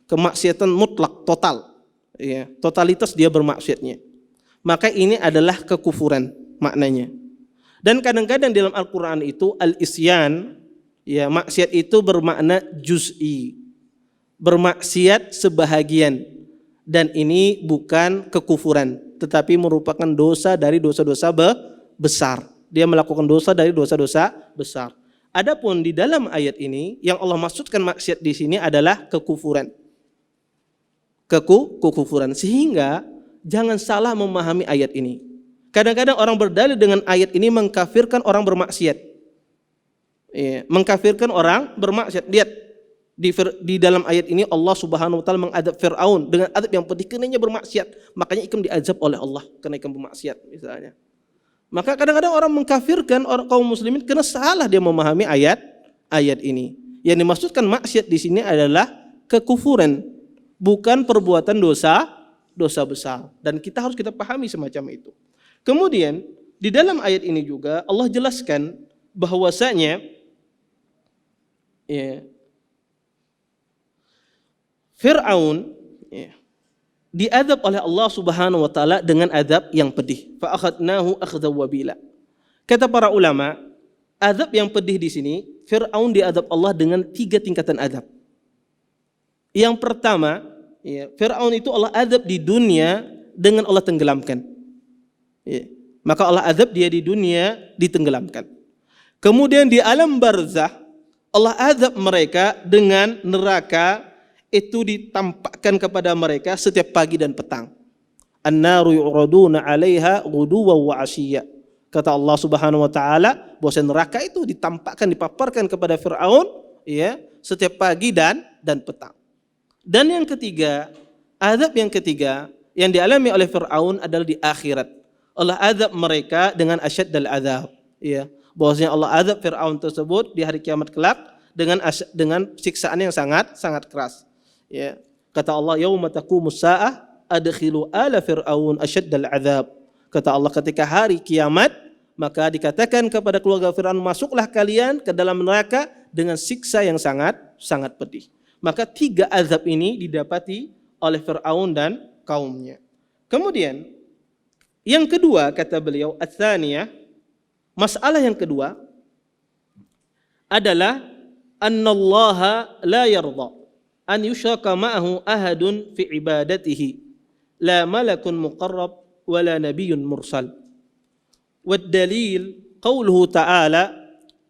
kemaksiatan mutlak, total. Ya, totalitas dia bermaksiatnya, maka ini adalah kekufuran maknanya. Dan kadang-kadang dalam Al-Quran itu al-isyan, ya, maksiat itu bermakna juz'i, bermaksiat sebahagian, dan ini bukan kekufuran, tetapi merupakan dosa dari dosa-dosa besar. Dia melakukan dosa dari dosa-dosa besar. Adapun di dalam ayat ini yang Allah maksudkan maksiat di sini adalah kekufuran. Kekufuran, sehingga jangan salah memahami ayat ini. Kadang-kadang orang berdalil dengan ayat ini mengkafirkan orang bermaksiat, ya, mengkafirkan orang bermaksiat. Lihat di dalam ayat ini Allah Subhanahu wa taala mengadab Fir'aun dengan adab yang pedih karena bermaksiat, makanya ikam diazab oleh Allah karena ikam bermaksiat misalnya. Maka kadang-kadang orang mengkafirkan orang kaum muslimin karena salah dia memahami ayat ini. Yang dimaksudkan maksiat di sini adalah kekufuran, bukan perbuatan dosa besar, dan kita harus pahami semacam itu. Kemudian di dalam ayat ini juga Allah jelaskan bahwasanya, ya, Fir'aun ya, diadab oleh Allah Subhanahu wa taala dengan adab yang pedih. Fa akhadnahu akhdhan wabila. Kata para ulama, adab yang pedih di sini, Fir'aun diadab Allah dengan 3 tingkatan adab. Yang pertama, ya, Fir'aun itu Allah adab di dunia dengan Allah tenggelamkan. Ya. Maka Allah adab dia di dunia ditenggelamkan. Kemudian di alam barzah, Allah adab mereka dengan neraka itu ditampakkan kepada mereka setiap pagi dan petang. An-naru yu'raduna 'alaiha ghuduwan wa 'ashiyya. Kata Allah Subhanahu wa taala, bahwa neraka itu ditampakkan, dipaparkan kepada Firaun ya, setiap pagi dan petang. Dan yang ketiga, azab yang ketiga yang dialami oleh Firaun adalah di akhirat. Allah azab mereka dengan asyaddal azab, ya. Bahwasanya Allah azab Firaun tersebut di hari kiamat kelak dengan siksaan yang sangat keras. Ya. Kata Allah, yauma taqumus saah adkhilu ala fir'aun asyaddal azab. Kata Allah, ketika hari kiamat maka dikatakan kepada keluarga Firaun, masuklah kalian ke dalam neraka dengan siksa yang sangat pedih. Maka 3 azab ini didapati oleh Firaun dan kaumnya. Kemudian yang kedua kata beliau, ats-tsaniyah, masalah yang kedua adalah annallaha la yarda an yushraka ma'ahu ahadun fi ibadatihi, la malakun muqarrab wala nabiyyun mursal. Wad dalil qauluhu ta'ala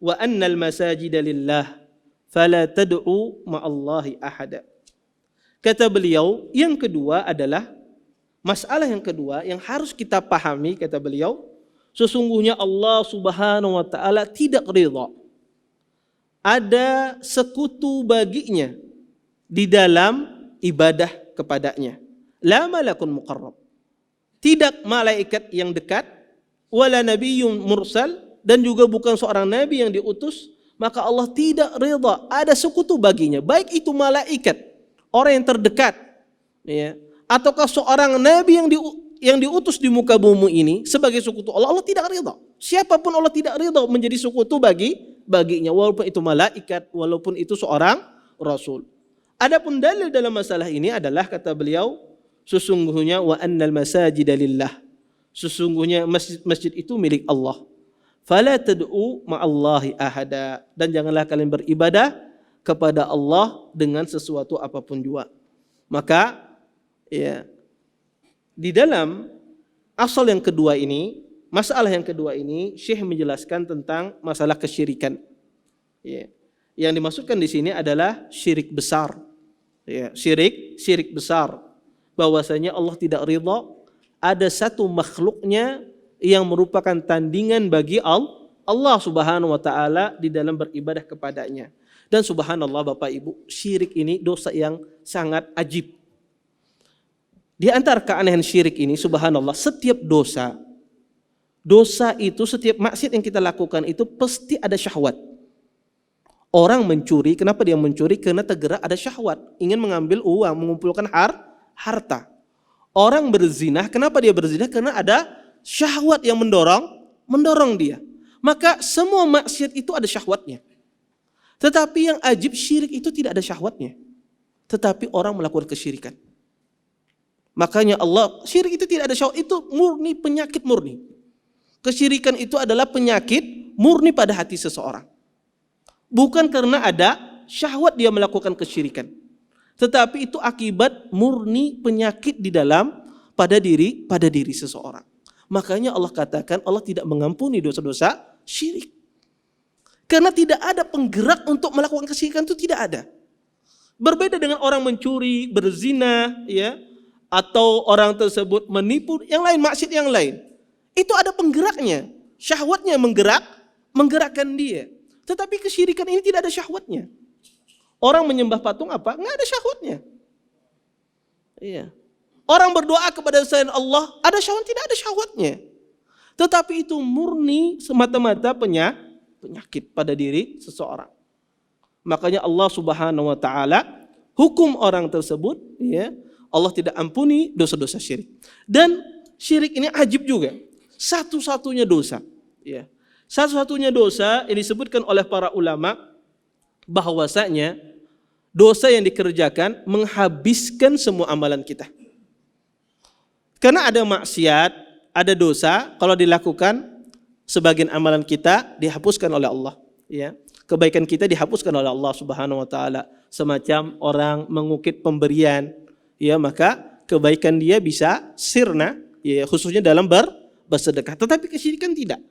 wa annal masajida lillah fala tad'u ma'allahi ahada. Kata beliau, yang kedua adalah masalah yang kedua yang harus kita pahami, kata beliau, sesungguhnya Allah Subhanahu wa taala tidak ridha ada sekutu baginya di dalam ibadah kepadanya. La malakun muqarrab. Tidak malaikat yang dekat, wala nabiyyun mursal, dan juga bukan seorang nabi yang diutus, maka Allah tidak ridha ada sekutu baginya, baik itu malaikat, orang yang terdekat, ya, ataukah seorang nabi yang diutus di muka bumi ini sebagai sekutu Allah. Allah tidak ridha. Siapapun Allah tidak ridha menjadi sekutu baginya, walaupun itu malaikat, walaupun itu seorang rasul. Adapun dalil dalam masalah ini adalah kata beliau, sesungguhnya wa annal masajida lillah, sesungguhnya masjid itu milik Allah. Fala tad'u ma'allahi ahada, dan janganlah kalian beribadah kepada Allah dengan sesuatu apapun juga. Maka ya, di dalam asal yang kedua ini, masalah yang kedua ini, Syekh menjelaskan tentang masalah kesyirikan. Ya. Yang dimaksudkan di sini adalah syirik besar. Ya, syirik besar. Bahwasanya Allah tidak ridha ada satu makhluknya yang merupakan tandingan bagi Allah Subhanahu wa taala di dalam beribadah kepadanya. Dan subhanallah Bapak Ibu, syirik ini dosa yang sangat ajib. Di antara keanehan syirik ini, subhanallah, setiap dosa itu, setiap maksiat yang kita lakukan itu pasti ada syahwat. Orang mencuri, kenapa dia mencuri? Karena tergerak ada syahwat, ingin mengambil uang, mengumpulkan harta. Orang berzina, kenapa dia berzina? Karena ada syahwat yang mendorong dia. Maka semua maksiat itu ada syahwatnya. Tetapi yang ajib, syirik itu tidak ada syahwatnya. Tetapi orang melakukan kesyirikan. Makanya Allah, syirik itu tidak ada syahwat, itu murni penyakit murni. Kesyirikan itu adalah penyakit murni pada hati seseorang. Bukan karena ada syahwat dia melakukan kesyirikan. Tetapi itu akibat murni penyakit di dalam pada diri seseorang. Makanya Allah katakan Allah tidak mengampuni dosa-dosa syirik. Karena tidak ada penggerak untuk melakukan kesyirikan, itu tidak ada. Berbeda dengan orang mencuri, berzina, ya, atau orang tersebut menipu, yang lain, maksiat yang lain. Itu ada penggeraknya, syahwatnya menggerakkan dia. Tetapi kesyirikan ini tidak ada syahwatnya. Orang menyembah patung apa? Nggak ada syahwatnya. Iya. Orang berdoa kepada selain Allah, ada syahwat? Tidak ada syahwatnya. Tetapi itu murni semata-mata penyakit pada diri seseorang. Makanya Allah Subhanahu wa taala hukum orang tersebut, ya, Allah tidak ampuni dosa-dosa syirik. Dan syirik ini ajib juga. Satu-satunya dosa, ya. Satu-satunya dosa yang disebutkan oleh para ulama bahwasanya dosa yang dikerjakan menghabiskan semua amalan kita. Karena ada maksiat, ada dosa, kalau dilakukan sebagian amalan kita dihapuskan oleh Allah, ya. Kebaikan kita dihapuskan oleh Allah Subhanahu wa taala. Semacam orang mengukit pemberian, ya, maka kebaikan dia bisa sirna, ya, khususnya dalam bersedekah. Tetapi kesyirikan tidak.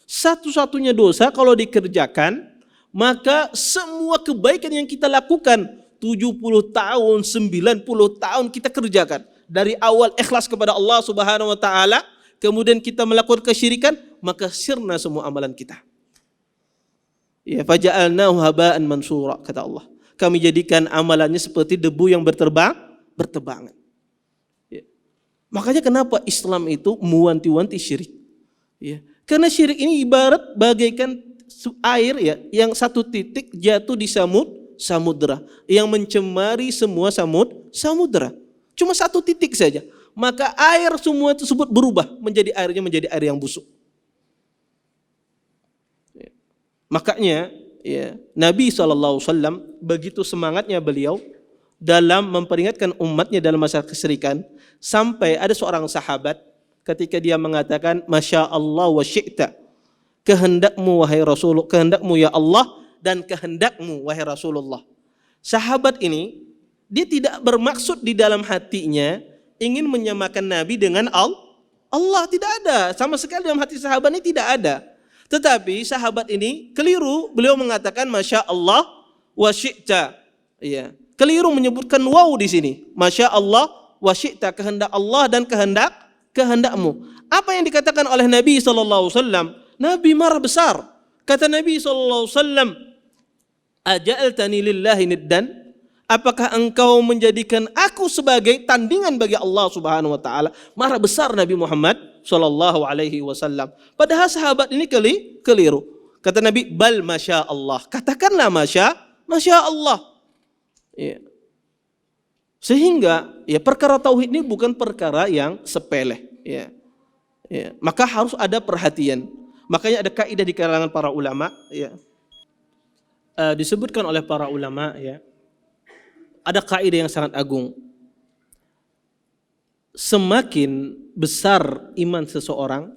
Satu-satunya dosa kalau dikerjakan, maka semua kebaikan yang kita lakukan 70 tahun, 90 tahun kita kerjakan. Dari awal ikhlas kepada Allah Subhanahu wa taala, kemudian kita melakukan kesyirikan, maka sirna semua amalan kita. Ya, faja'alnahu haba'an mansura, kata Allah. Kami jadikan amalannya seperti debu yang berterbangan. Ya. Makanya kenapa Islam itu mewanti-wanti syirik? Ya. Karena syirik ini ibarat bagaikan air, ya, yang satu titik jatuh di samudera yang mencemari semua samudera. Cuma satu titik saja, maka air semua tersebut berubah menjadi air yang busuk. Ya. Makanya, ya, Nabi SAW begitu semangatnya beliau dalam memperingatkan umatnya dalam masalah kesyirikan, sampai ada seorang sahabat ketika dia mengatakan, Masya Allah wa syi'ta, kehendakmu wahai Rasulullah, kehendakmu ya Allah dan kehendakmu wahai Rasulullah. Sahabat ini, dia tidak bermaksud di dalam hatinya ingin menyamakan Nabi dengan Allah, tidak ada. Sama sekali dalam hati sahabat ini tidak ada. Tetapi sahabat ini keliru, beliau mengatakan Masya Allah wa syi'ta. Ya. Keliru menyebutkan waw di sini. Masya Allah wa syi'ta, kehendak Allah dan kehendakmu. Apa yang dikatakan oleh Nabi SAW? Nabi marah besar. Kata Nabi SAW, Aja'altani lillahi niddan? Apakah engkau menjadikan aku sebagai tandingan bagi Allah Subhanahu wa taala? Marah besar Nabi Muhammad sallallahu alaihi wasallam. Padahal sahabat ini keliru. Kata Nabi, bal masya Allah. Katakanlah masya Allah. Ya. Sehingga, ya, perkara tauhid ini bukan perkara yang sepele, ya. Ya. Maka harus ada perhatian. Makanya ada kaidah di kalangan para ulama, ya. Disebutkan oleh para ulama, ya. Ada kaidah yang sangat agung. Semakin besar iman seseorang,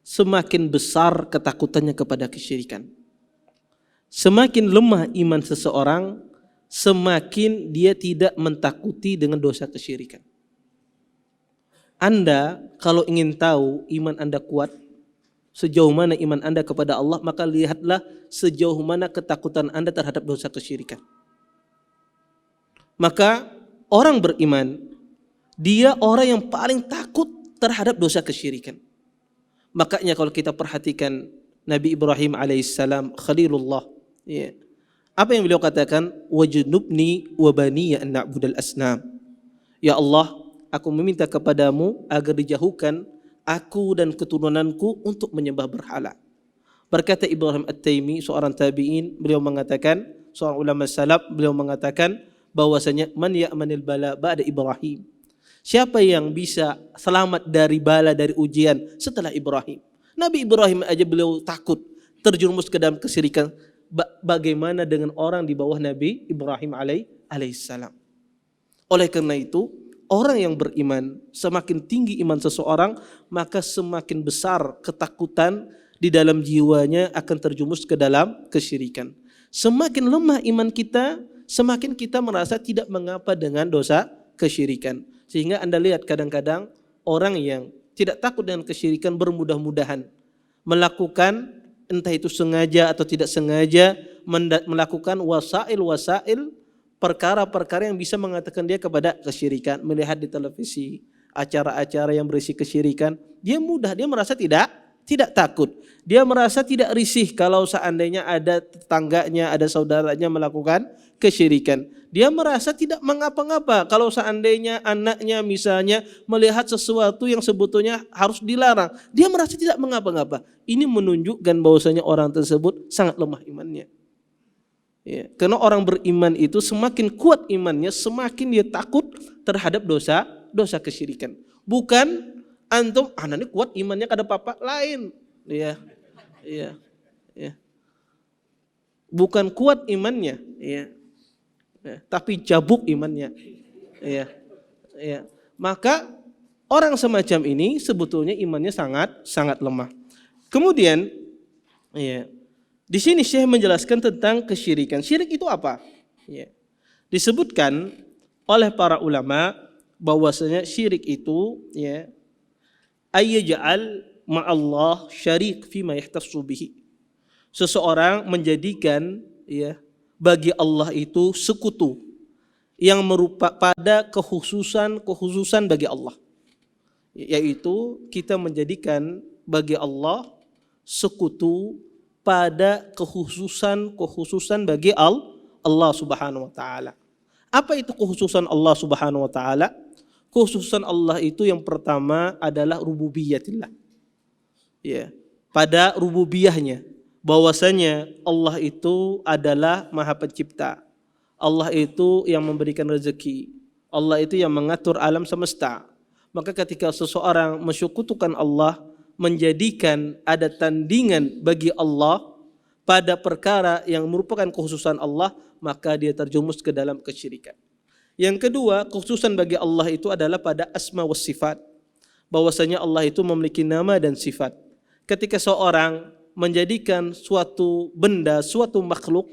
semakin besar ketakutannya kepada kesyirikan. Semakin lemah iman seseorang, semakin dia tidak mentakuti dengan dosa kesyirikan. Anda kalau ingin tahu iman Anda kuat, sejauh mana iman Anda kepada Allah, maka lihatlah sejauh mana ketakutan Anda terhadap dosa kesyirikan. Maka orang beriman, dia orang yang paling takut terhadap dosa kesyirikan. Makanya kalau kita perhatikan Nabi Ibrahim alaihissalam, Khalilullah, ya, apa yang beliau katakan? Wajnubni wa baniya an na'budal asnam. Ya Allah, aku meminta kepadamu agar dijauhkan aku dan keturunanku untuk menyembah berhala. Berkata Ibrahim At-Taimi, seorang tabi'in, beliau mengatakan, seorang ulama salaf, beliau mengatakan bahwasanya man ya'manil bala ba'da Ibrahim. Siapa yang bisa selamat dari bala, dari ujian setelah Ibrahim? Nabi Ibrahim aja beliau takut terjerumus ke dalam kesyirikan. Bagaimana dengan orang di bawah Nabi Ibrahim alaihissalam? Oleh karena itu, orang yang beriman, semakin tinggi iman seseorang, maka semakin besar ketakutan di dalam jiwanya akan terjerumus ke dalam kesyirikan. Semakin lemah iman kita, semakin kita merasa tidak mengapa dengan dosa kesyirikan. Sehingga Anda lihat kadang-kadang orang yang tidak takut dengan kesyirikan bermudah-mudahan melakukan, entah itu sengaja atau tidak sengaja, melakukan wasail perkara-perkara yang bisa mengatakan dia kepada kesyirikan. Melihat di televisi acara-acara yang berisi kesyirikan, dia merasa tidak takut. Dia merasa tidak risih kalau seandainya ada tetangganya, ada saudaranya melakukan kesyirikan. Dia merasa tidak mengapa-ngapa kalau seandainya anaknya misalnya melihat sesuatu yang sebetulnya harus dilarang. Dia merasa tidak mengapa-ngapa. Ini menunjukkan bahwasanya orang tersebut sangat lemah imannya. Ya, karena orang beriman itu semakin kuat imannya, semakin dia takut terhadap dosa kesyirikan. Bukan antum, anak ini kuat imannya kada apa-apa lain. Ya. Bukan kuat imannya, ya. ya, tapi jabuk imannya. Ya, ya. Maka orang semacam ini sebetulnya imannya sangat lemah. Kemudian, ya, di sini Syekh menjelaskan tentang kesyirikan. Syirik itu apa? Ya. Disebutkan oleh para ulama bahwasanya syirik itu, ya, ayyaj'al ma'allah syarik fima yahtassu bihi. Seseorang menjadikan, ya, bagi Allah itu sekutu yang merupakan pada kekhususan bagi Allah, yaitu kita menjadikan bagi Allah sekutu pada kekhususan bagi Allah Subhanahu wa taala. Apa itu kekhususan Allah Subhanahu wa taala? Kekhususan Allah itu yang pertama adalah rububiyatillah. Ya, pada rububiyahnya, bahwasanya Allah itu adalah Maha Pencipta. Allah itu yang memberikan rezeki. Allah itu yang mengatur alam semesta. Maka ketika seseorang mensyukutukan Allah, menjadikan ada tandingan bagi Allah pada perkara yang merupakan kekhususan Allah, maka dia terjumus ke dalam kesyirikan. Yang kedua, kekhususan bagi Allah itu adalah pada asma was sifat. Bahwasanya Allah itu memiliki nama dan sifat. Ketika seorang menjadikan suatu benda, suatu makhluk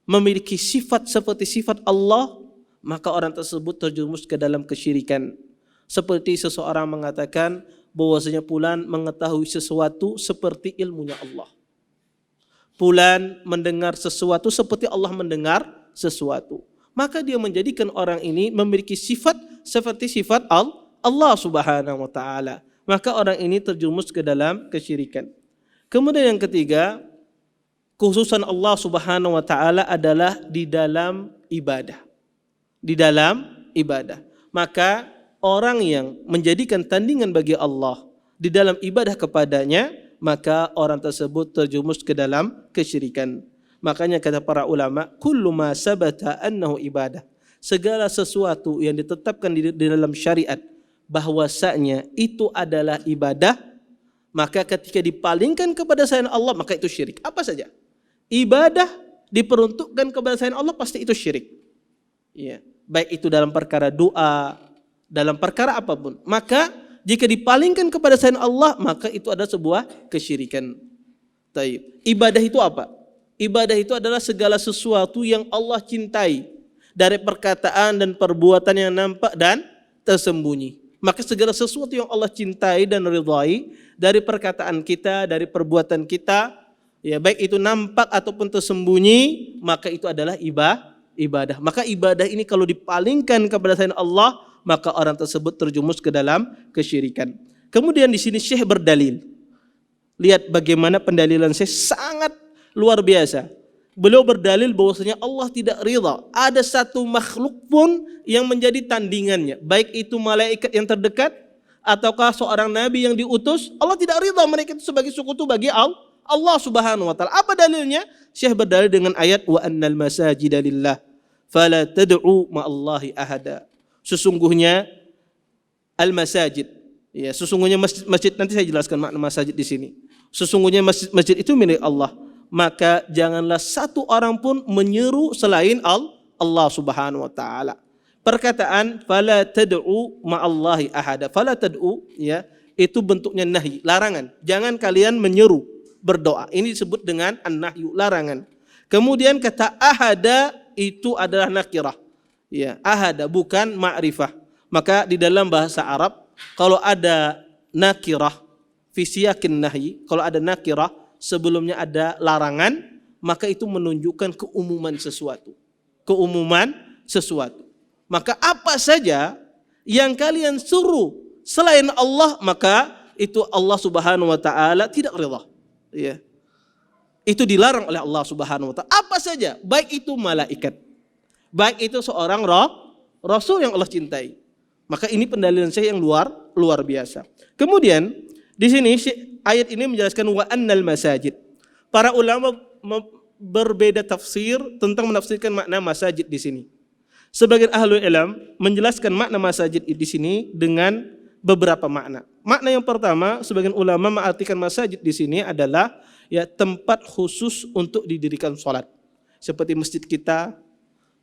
memiliki sifat seperti sifat Allah, maka orang tersebut terjerumus ke dalam kesyirikan. Seperti seseorang mengatakan bahwasanya fulan mengetahui sesuatu seperti ilmunya Allah. Fulan mendengar sesuatu seperti Allah mendengar sesuatu. Maka dia menjadikan orang ini memiliki sifat seperti sifat Allah Subhanahu wa taala. Maka orang ini terjerumus ke dalam kesyirikan. Kemudian yang ketiga, kekhususan Allah Subhanahu wa taala adalah di dalam ibadah. Di dalam ibadah. Maka orang yang menjadikan tandingan bagi Allah di dalam ibadah kepadanya, maka orang tersebut terjumus ke dalam kesyirikan. Makanya kata para ulama, kullu ma sabata annahu ibadah. Segala sesuatu yang ditetapkan di dalam syariat bahwasanya itu adalah ibadah, maka ketika dipalingkan kepada selain Allah, maka itu syirik. Apa saja ibadah diperuntukkan kepada selain Allah, pasti itu syirik. Ya, baik itu dalam perkara doa, dalam perkara apapun. Maka jika dipalingkan kepada selain Allah, maka itu adalah sebuah kesyirikan. Taib. Ibadah itu apa? Ibadah itu adalah segala sesuatu yang Allah cintai, dari perkataan dan perbuatan yang nampak dan tersembunyi. Maka segala sesuatu yang Allah cintai dan ridhai, dari perkataan kita, dari perbuatan kita, ya baik itu nampak ataupun tersembunyi, maka itu adalah ibadah. Maka ibadah ini kalau dipalingkan kepada selain Allah, maka orang tersebut terjumus ke dalam kesyirikan. Kemudian di sini Syekh berdalil. Lihat bagaimana pendalilan Syekh sangat luar biasa. Beliau berdalil bahwasanya Allah tidak ridha ada satu makhluk pun yang menjadi tandingannya, baik itu malaikat yang terdekat ataukah seorang nabi yang diutus. Allah tidak ridha mereka itu sebagai sekutu bagi Allah Subhanahu wa taala. Apa dalilnya? Syekh berdalil dengan ayat wa annal masajida lillah fala tad'u ma'allahi ahada. Sesungguhnya al-masajid, ya, sesungguhnya masjid, nanti saya jelaskan makna masjid di sini. Sesungguhnya masjid itu milik Allah, maka janganlah satu orang pun menyeru selain Allah Subhanahu wa taala. Perkataan fala tad'u ma'allahi ahada, fala tad'u, ya, itu bentuknya nahi, larangan. Jangan kalian menyeru berdoa. Ini disebut dengan an-nahyu, larangan. Kemudian kata ahada itu adalah nakirah. Ya, ahada bukan ma'rifah. Maka di dalam bahasa Arab kalau ada nakirah fi siyakin nahyi, kalau ada nakirah sebelumnya ada larangan, maka itu menunjukkan keumuman sesuatu. Keumuman sesuatu. Maka apa saja yang kalian suruh selain Allah, maka itu Allah Subhanahu wa taala tidak ridha. Ya. Itu dilarang oleh Allah Subhanahu wa taala. Apa saja, baik itu malaikat, baik itu seorang rasul yang Allah cintai. Maka ini pendalilan saya yang luar biasa. Kemudian di sini ayat ini menjelaskan wa annal masajid. Para ulama berbeda tafsir tentang menafsirkan makna masajid di sini. Sebagian ahlul ilm menjelaskan makna masajid di sini dengan beberapa makna. Makna yang pertama, sebagian ulama mengartikan masajid di sini adalah ya tempat khusus untuk didirikan salat. Seperti masjid kita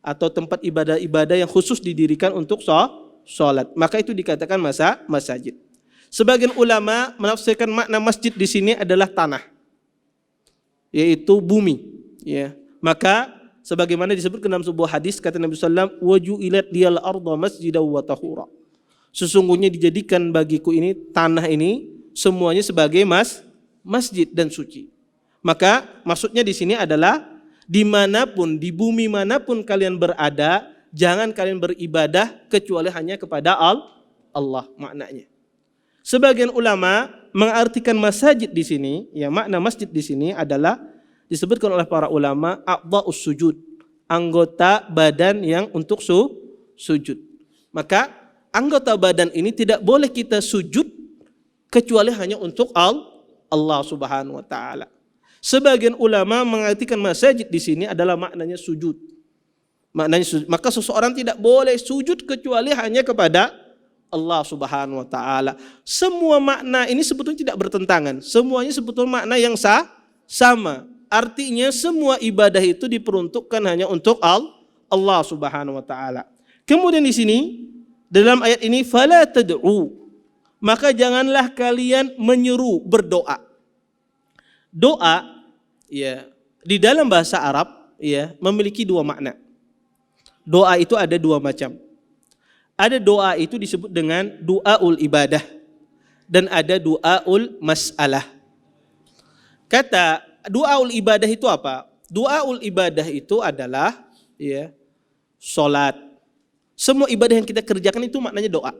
atau tempat ibadah-ibadah yang khusus didirikan untuk sholat, maka itu dikatakan masajid. Sebagian ulama menafsirkan makna masjid di sini adalah tanah, yaitu bumi. Ya, maka sebagaimana disebutkan dalam sebuah hadis, kata Nabi SAW, waju'ilat liyal arda masjidaw wa tahura. Sesungguhnya dijadikan bagiku ini tanah ini semuanya sebagai masjid dan suci. Maka maksudnya di sini adalah dimanapun, di bumi manapun kalian berada, jangan kalian beribadah kecuali hanya kepada Allah, maknanya. Sebagian ulama mengartikan masjid di sini, ya makna masjid di sini adalah disebutkan oleh para ulama a'dha'us sujud, anggota badan yang untuk sujud. Maka anggota badan ini tidak boleh kita sujud kecuali hanya untuk Allah Subhanahu wa taala. Sebagian ulama mengartikan masjid di sini adalah maknanya sujud. Maknanya sujud. Maka seseorang tidak boleh sujud kecuali hanya kepada Allah Subhanahu wa taala. Semua makna ini sebetulnya tidak bertentangan. Semuanya sebetulnya makna yang sama. Artinya semua ibadah itu diperuntukkan hanya untuk Allah Subhanahu wa taala. Kemudian di sini dalam ayat ini fala tad'u, maka janganlah kalian menyeru berdoa. Doa ya di dalam bahasa Arab ya memiliki dua makna. Doa itu ada dua macam. Ada doa itu disebut dengan du'aul ibadah dan ada du'aul mas'alah. Kata du'aul ibadah itu apa? Du'aul ibadah itu adalah ya salat. Semua ibadah yang kita kerjakan itu maknanya doa.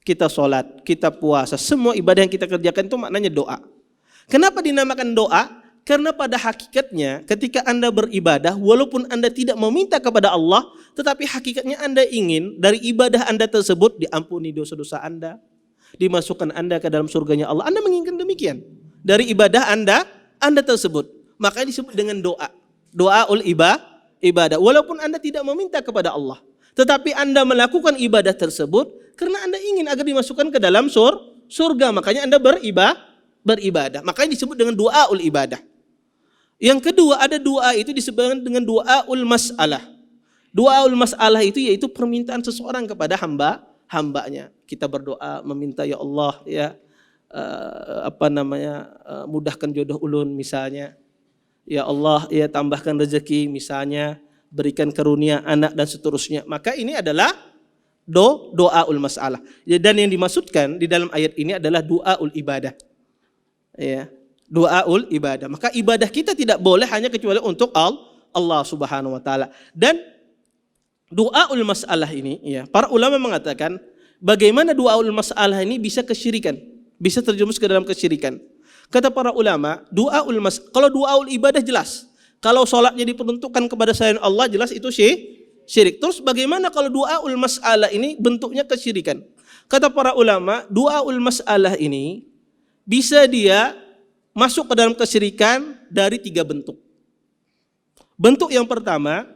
Kita salat, kita puasa, semua ibadah yang kita kerjakan itu maknanya doa. Kenapa dinamakan doa? Karena pada hakikatnya ketika Anda beribadah, walaupun Anda tidak meminta kepada Allah, tetapi hakikatnya Anda ingin dari ibadah Anda tersebut diampuni dosa-dosa Anda, dimasukkan Anda ke dalam surganya Allah. Anda menginginkan demikian dari ibadah Anda tersebut. Maka disebut dengan doa. Doaul ibadah. Walaupun Anda tidak meminta kepada Allah, tetapi Anda melakukan ibadah tersebut karena Anda ingin agar dimasukkan ke dalam surga. Makanya Anda beribadah. Makanya disebut dengan doaul ibadah. Yang kedua, ada doa itu disebut dengan doaul mas'alah. Doaul mas'alah itu yaitu permintaan seseorang kepada hambanya. Kita berdoa meminta ya Allah ya mudahkan jodoh ulun misalnya. Ya Allah ya tambahkan rezeki misalnya, berikan karunia anak dan seterusnya. Maka ini adalah doaul mas'alah. Dan yang dimaksudkan di dalam ayat ini adalah doaul ibadah. Ya. Doaul ibadah. Maka ibadah kita tidak boleh hanya kecuali untuk Allah Subhanahu wa taala. Dan doaul masalah ini ya, para ulama mengatakan bagaimana doaul masalah ini bisa kesyirikan, bisa terjerumus ke dalam kesyirikan. Kata para ulama, kalau doaul ibadah jelas. Kalau salatnya diperuntukkan kepada selain Allah jelas itu syirik. Terus bagaimana kalau doaul masalah ini bentuknya kesyirikan? Kata para ulama, doaul masalah ini bisa dia masuk ke dalam kesyirikan dari 3 bentuk. Bentuk yang pertama,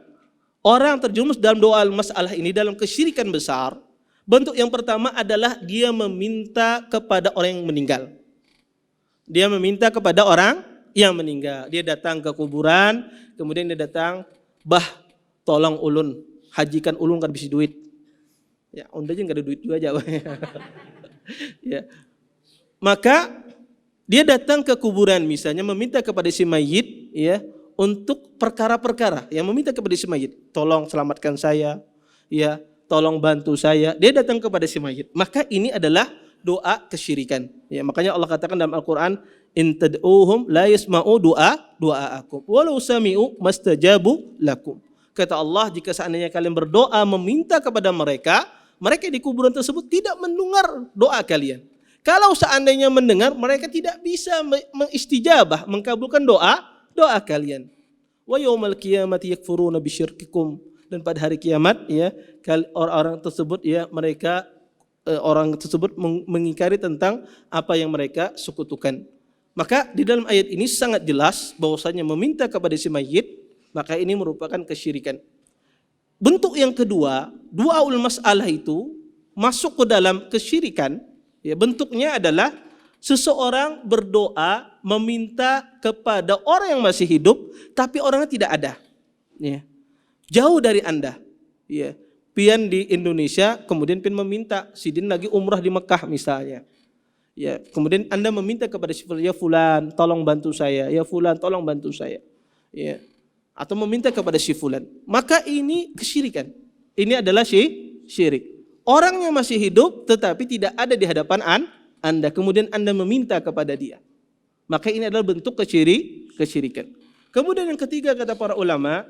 orang terjerumus dalam doa masalah ini dalam kesyirikan besar. Bentuk yang pertama adalah dia meminta kepada orang yang meninggal. Dia meminta kepada orang yang meninggal. Dia datang ke kuburan, kemudian dia datang, bah tolong ulun, hajikan ulun kan bisa duit. Ya, unda aja nggak ada duit juga aja. Ya. Maka dia datang ke kuburan misalnya meminta kepada si mayit ya untuk perkara-perkara yang meminta kepada si mayit, tolong selamatkan saya, ya, tolong bantu saya. Dia datang kepada si mayit. Maka ini adalah doa kesyirikan. Ya, makanya Allah katakan dalam Al-Qur'an, in tad'uhum la yasma'u du'aakum walau sami'u mastajabu lakum. Kata Allah, jika seandainya kalian berdoa meminta kepada mereka, mereka di kuburan tersebut tidak mendengar doa kalian. Kalau seandainya mendengar, mereka tidak bisa mengistijabah, mengabulkan doa kalian. Wa yaumal qiyamati yakfuruna bisyirkikum, dan pada hari kiamat ya orang tersebut ya mereka orang tersebut mengingkari tentang apa yang mereka sekutukan. Maka di dalam ayat ini sangat jelas bahwasanya meminta kepada si mayit, maka ini merupakan kesyirikan. Bentuk yang kedua, du'aul mas'alah itu masuk ke dalam kesyirikan. Ya, bentuknya adalah seseorang berdoa meminta kepada orang yang masih hidup tapi orangnya tidak ada. Ya. jauh dari Anda. Ya. Pian di Indonesia, kemudian pian meminta, sidin lagi umrah di Mekah misalnya. Ya, kemudian Anda meminta kepada si fulan, ya fulan, tolong bantu saya. Ya fulan, tolong bantu saya. Ya. Atau meminta kepada si fulan. Maka ini kesyirikan. Ini adalah syirik. Orang yang masih hidup tetapi tidak ada di hadapan Anda, kemudian Anda meminta kepada dia. Maka ini adalah bentuk kesyirikan. Kemudian yang ketiga kata para ulama,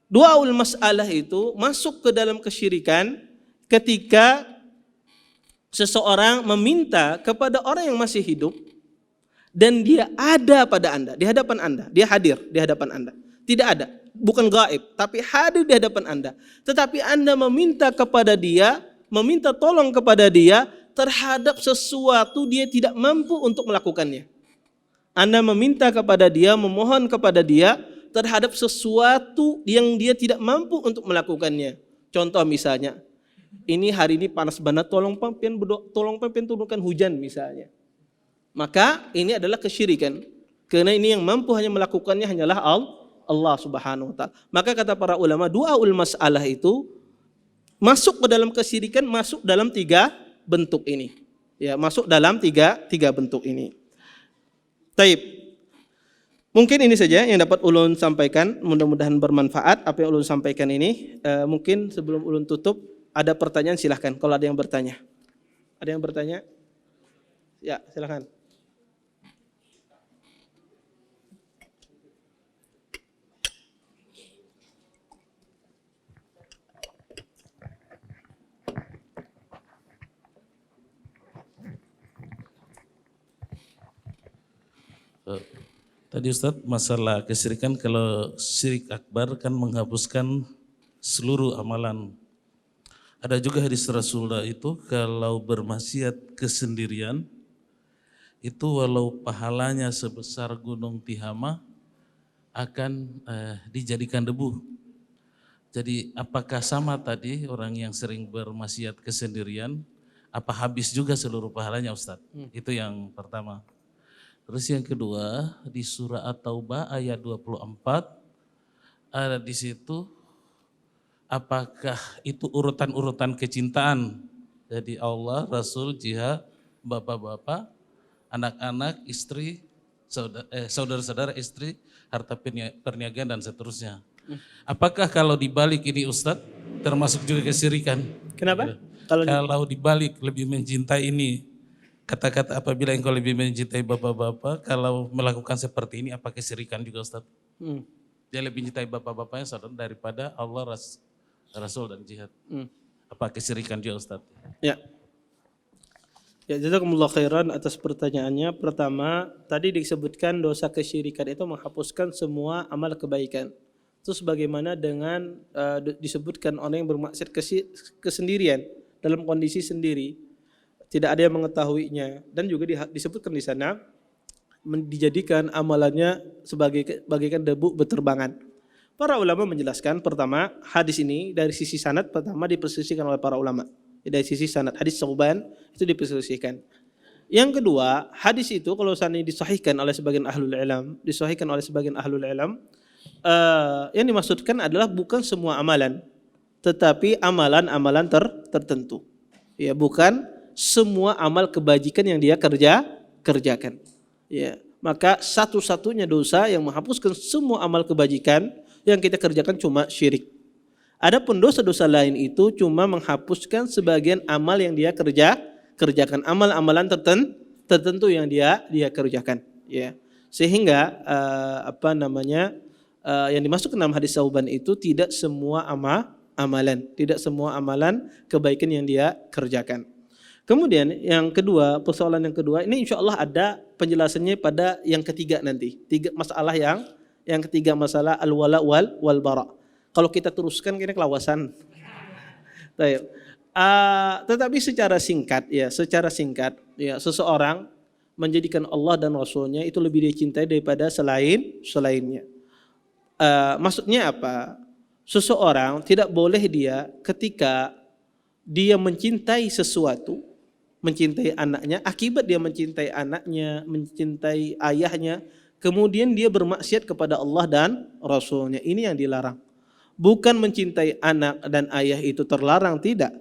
du'aul mas'alah itu masuk ke dalam kesyirikan ketika seseorang meminta kepada orang yang masih hidup dan dia ada pada Anda, di hadapan Anda, dia hadir di hadapan Anda. Tidak ada, bukan gaib, tapi hadir di hadapan Anda. Tetapi Anda meminta kepada dia, meminta tolong kepada dia terhadap sesuatu dia tidak mampu untuk melakukannya. Anda meminta kepada dia, memohon kepada dia terhadap sesuatu yang dia tidak mampu untuk melakukannya. Contoh misalnya, ini hari ini panas banget, tolong pampian turunkan hujan misalnya. Maka ini adalah kesyirikan. Karena ini yang mampu hanya melakukannya hanyalah Allah Subhanahu wa taala. Maka kata para ulama, du'aul mas'alah itu masuk ke dalam kesyirikan, masuk dalam 3 bentuk ini. Ya, masuk dalam tiga bentuk ini. Taib. Mungkin ini saja yang dapat ulun sampaikan, mudah-mudahan bermanfaat apa yang ulun sampaikan ini. Mungkin sebelum ulun tutup, ada pertanyaan silahkan kalau ada yang bertanya. Ada yang bertanya? Ya, silahkan. Tadi Ustadz masalah kesyirikan, kalau syirik akbar kan menghapuskan seluruh amalan. Ada juga hadis Rasulullah itu kalau bermaksiat kesendirian itu walau pahalanya sebesar gunung Tihama akan dijadikan debu. Jadi apakah sama tadi orang yang sering bermaksiat kesendirian, apa habis juga seluruh pahalanya Ustadz? Itu yang pertama. Terus yang kedua di surah At-Taubah ayat 24 ada di situ, apakah itu urutan-urutan kecintaan? Jadi Allah, Rasul, jihad, bapak-bapak, anak-anak, istri, saudara-saudara, istri, harta perniagaan dan seterusnya. Apakah kalau dibalik ini Ustadz termasuk juga kesyirikan? Kenapa? Kalau dibalik lebih mencintai ini, kata-kata apabila engkau lebih mencintai bapak-bapak, kalau melakukan seperti ini apa kesyirikan juga Ustadz? Dia lebih mencintai bapak-bapaknya saudara daripada Allah, Rasul dan jihad. Apa kesyirikan juga Ustadz? Ya. Ya, jazakumullah khairan atas pertanyaannya. Pertama, tadi disebutkan dosa kesyirikan itu menghapuskan semua amal kebaikan. Terus bagaimana dengan disebutkan orang yang bermaksiat kesendirian dalam kondisi sendiri? Tidak ada yang mengetahuinya, dan juga disebutkan di sana dijadikan amalannya sebagai bagaikan debu berterbangan. Para ulama menjelaskan, pertama hadis ini dari sisi sanad pertama diperselisihkan oleh para ulama. Dari sisi sanad hadis Sauban itu diperselisihkan. Yang kedua, hadis itu kalau seandainya disahihkan oleh sebagian ahlul ilm, yang dimaksudkan adalah bukan semua amalan, tetapi amalan-amalan tertentu. Ya, bukan semua amal kebajikan yang dia kerjakan. Ya, maka satu-satunya dosa yang menghapuskan semua amal kebajikan yang kita kerjakan cuma syirik. Adapun dosa-dosa lain itu cuma menghapuskan sebagian amal yang dia kerjakan, amal-amalan tertentu yang dia kerjakan. Ya, sehingga yang dimasukkan dalam hadis Sauban itu tidak semua amalan kebaikan yang dia kerjakan. Kemudian yang kedua, persoalan yang kedua, ini insya Allah ada penjelasannya pada yang ketiga nanti. Yang ketiga masalah al-wala wal bara. Kalau kita teruskan kini kelawasan. Tetapi secara singkat ya seseorang menjadikan Allah dan Rasulnya itu lebih dicintai daripada selainnya. Maksudnya apa? Seseorang tidak boleh dia ketika dia mencintai sesuatu, mencintai anaknya, akibat dia mencintai anaknya, mencintai ayahnya, kemudian dia bermaksiat kepada Allah dan Rasulnya. Ini yang dilarang. Bukan mencintai anak dan ayah itu terlarang, tidak.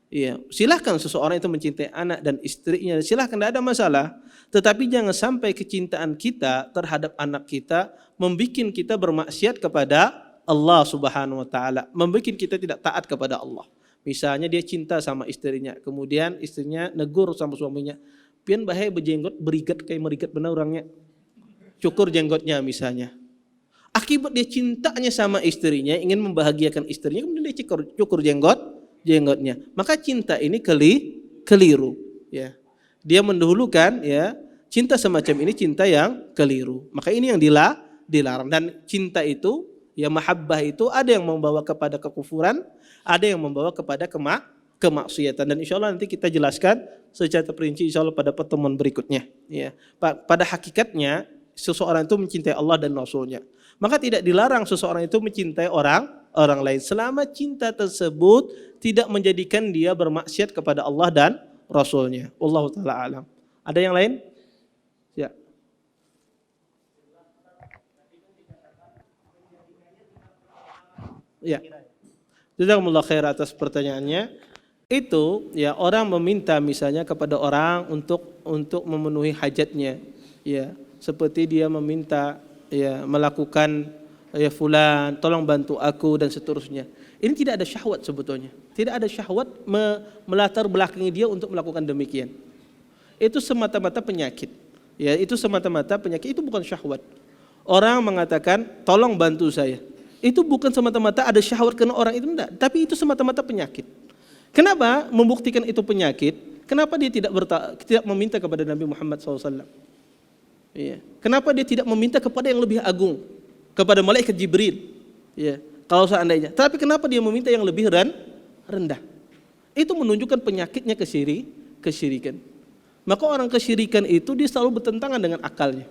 Iya, silahkan seseorang itu mencintai anak dan istrinya, silahkan, tidak ada masalah. Tetapi jangan sampai kecintaan kita terhadap anak kita membuat kita bermaksiat kepada Allah Subhanahu wa taala, membuat kita tidak taat kepada Allah. Misalnya dia cinta sama istrinya, kemudian istrinya negur sama suaminya, "Pian bahaya berjenggot berigat kayak merigat benar orangnya." Cukur jenggotnya misalnya. Akibat dia cintanya sama istrinya, ingin membahagiakan istrinya, kemudian dia cukur jenggotnya. Maka cinta ini keliru, ya. Dia mendahulukan, ya, cinta semacam ini cinta yang keliru. Maka ini yang dilarang. Dan cinta itu, ya, mahabbah itu ada yang membawa kepada kekufuran, ada yang membawa kepada kemaksiatan. Dan insya Allah nanti kita jelaskan secara terperinci insya Allah pada pertemuan berikutnya, ya. Pada hakikatnya seseorang itu mencintai Allah dan Rasulnya. Maka tidak dilarang seseorang itu mencintai orang lain selama cinta tersebut tidak menjadikan dia bermaksiat kepada Allah dan Rasulnya. Wallahu taala alam. Ada yang lain? Ya. Ya. Jazakumullah khair atas pertanyaannya. Itu, ya, orang meminta misalnya kepada orang untuk memenuhi hajatnya, ya, seperti dia meminta, ya, melakukan, ya, fulan tolong bantu aku dan seterusnya. Ini tidak ada syahwat sebetulnya. Tidak ada syahwat melatar belakangi dia untuk melakukan demikian. Itu semata-mata penyakit. Ya, itu semata-mata penyakit, itu bukan syahwat. Orang mengatakan tolong bantu saya. Itu bukan semata-mata ada syahwat karena orang itu, enggak, tapi itu semata-mata penyakit. Kenapa membuktikan itu penyakit? Kenapa dia tidak meminta kepada Nabi Muhammad SAW? Ya. Kenapa dia tidak meminta kepada yang lebih agung, kepada malaikat Jibril? Ya. Kalau seandainya, tapi kenapa dia meminta yang lebih rendah? Itu menunjukkan penyakitnya kesyirikan. Maka orang kesyirikan itu dia selalu bertentangan dengan akalnya.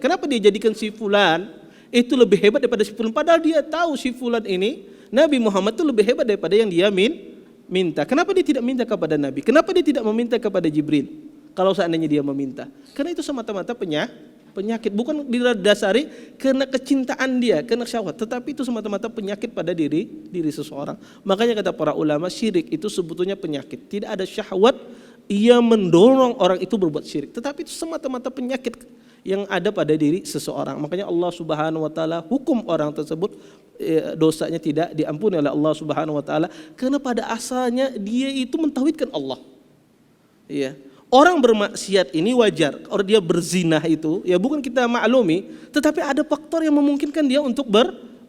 Kenapa dia jadikan si fulan itu lebih hebat daripada si fulan? Padahal dia tahu si fulan ini, Nabi Muhammad itu lebih hebat daripada yang dia minta. Kenapa dia tidak minta kepada Nabi? Kenapa dia tidak meminta kepada Jibril? Kalau seandainya dia meminta, karena itu semata-mata penyakit, bukan didasari karena kecintaan dia, karena syahwat, tetapi itu semata-mata penyakit pada diri seseorang. Makanya kata para ulama, syirik itu sebetulnya penyakit. Tidak ada syahwat yang mendorong orang itu berbuat syirik, tetapi itu semata-mata penyakit yang ada pada diri seseorang. Makanya Allah Subhanahu wa taala hukum orang tersebut, dosanya tidak diampuni oleh Allah Subhanahu wa taala karena pada asalnya dia itu mentauhidkan Allah. Iya. Orang bermaksiat ini wajar, orang dia berzina itu, ya, bukan kita maklumi, tetapi ada faktor yang memungkinkan dia untuk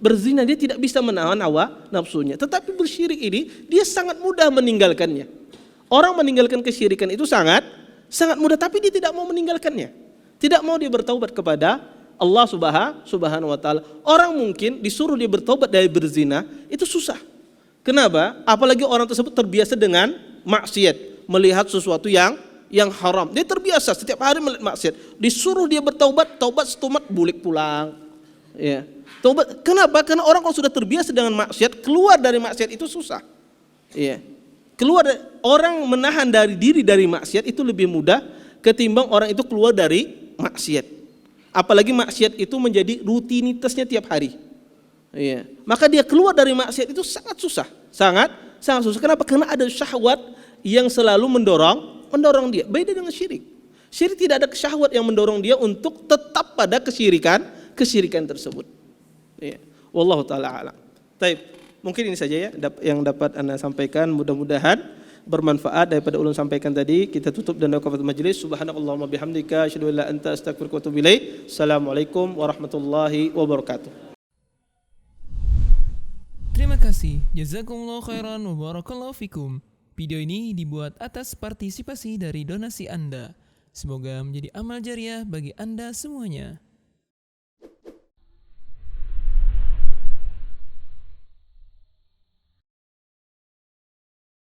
berzina, dia tidak bisa menahan hawa nafsunya. Tetapi bersyirik ini dia sangat mudah meninggalkannya. Orang meninggalkan kesyirikan itu sangat mudah, tapi dia tidak mau meninggalkannya. Tidak mau dia bertaubat kepada Allah Subhanahu wa taala. Orang mungkin disuruh dia bertaubat dari berzina itu susah. Kenapa? Apalagi orang tersebut terbiasa dengan maksiat, melihat sesuatu yang haram. Dia terbiasa setiap hari melihat maksiat. Disuruh dia bertaubat, taubat setumat bulik pulang. Ya. Taubat. Kenapa? Karena orang kalau sudah terbiasa dengan maksiat, keluar dari maksiat itu susah. Ya. Orang menahan dari diri dari maksiat itu lebih mudah ketimbang orang itu keluar dari maksiat. Apalagi maksiat itu menjadi rutinitasnya tiap hari. Iya. Maka dia keluar dari maksiat itu sangat susah. Sangat susah. Kenapa? Karena ada syahwat yang selalu mendorong dia. Beda dengan syirik. Syirik tidak ada syahwat yang mendorong dia untuk tetap pada kesyirikan tersebut. Iya. Wallahu taala a'lam. Baik, mungkin ini saja, ya, yang dapat Anda sampaikan. Mudah-mudahan bermanfaat daripada ulun sampaikan tadi. Kita tutup dan doa kafarat majelis. Subhanakallahumma bihamdika asyhadu an la ilaha illa anta astaghfiruka wa atubu ilaik. Assalamualaikum warahmatullahi wabarakatuh. Terima kasih. Jazakumullah khairan wa barakallahu fikum. Video ini dibuat atas partisipasi dari donasi Anda. Semoga menjadi amal jariah bagi Anda semuanya.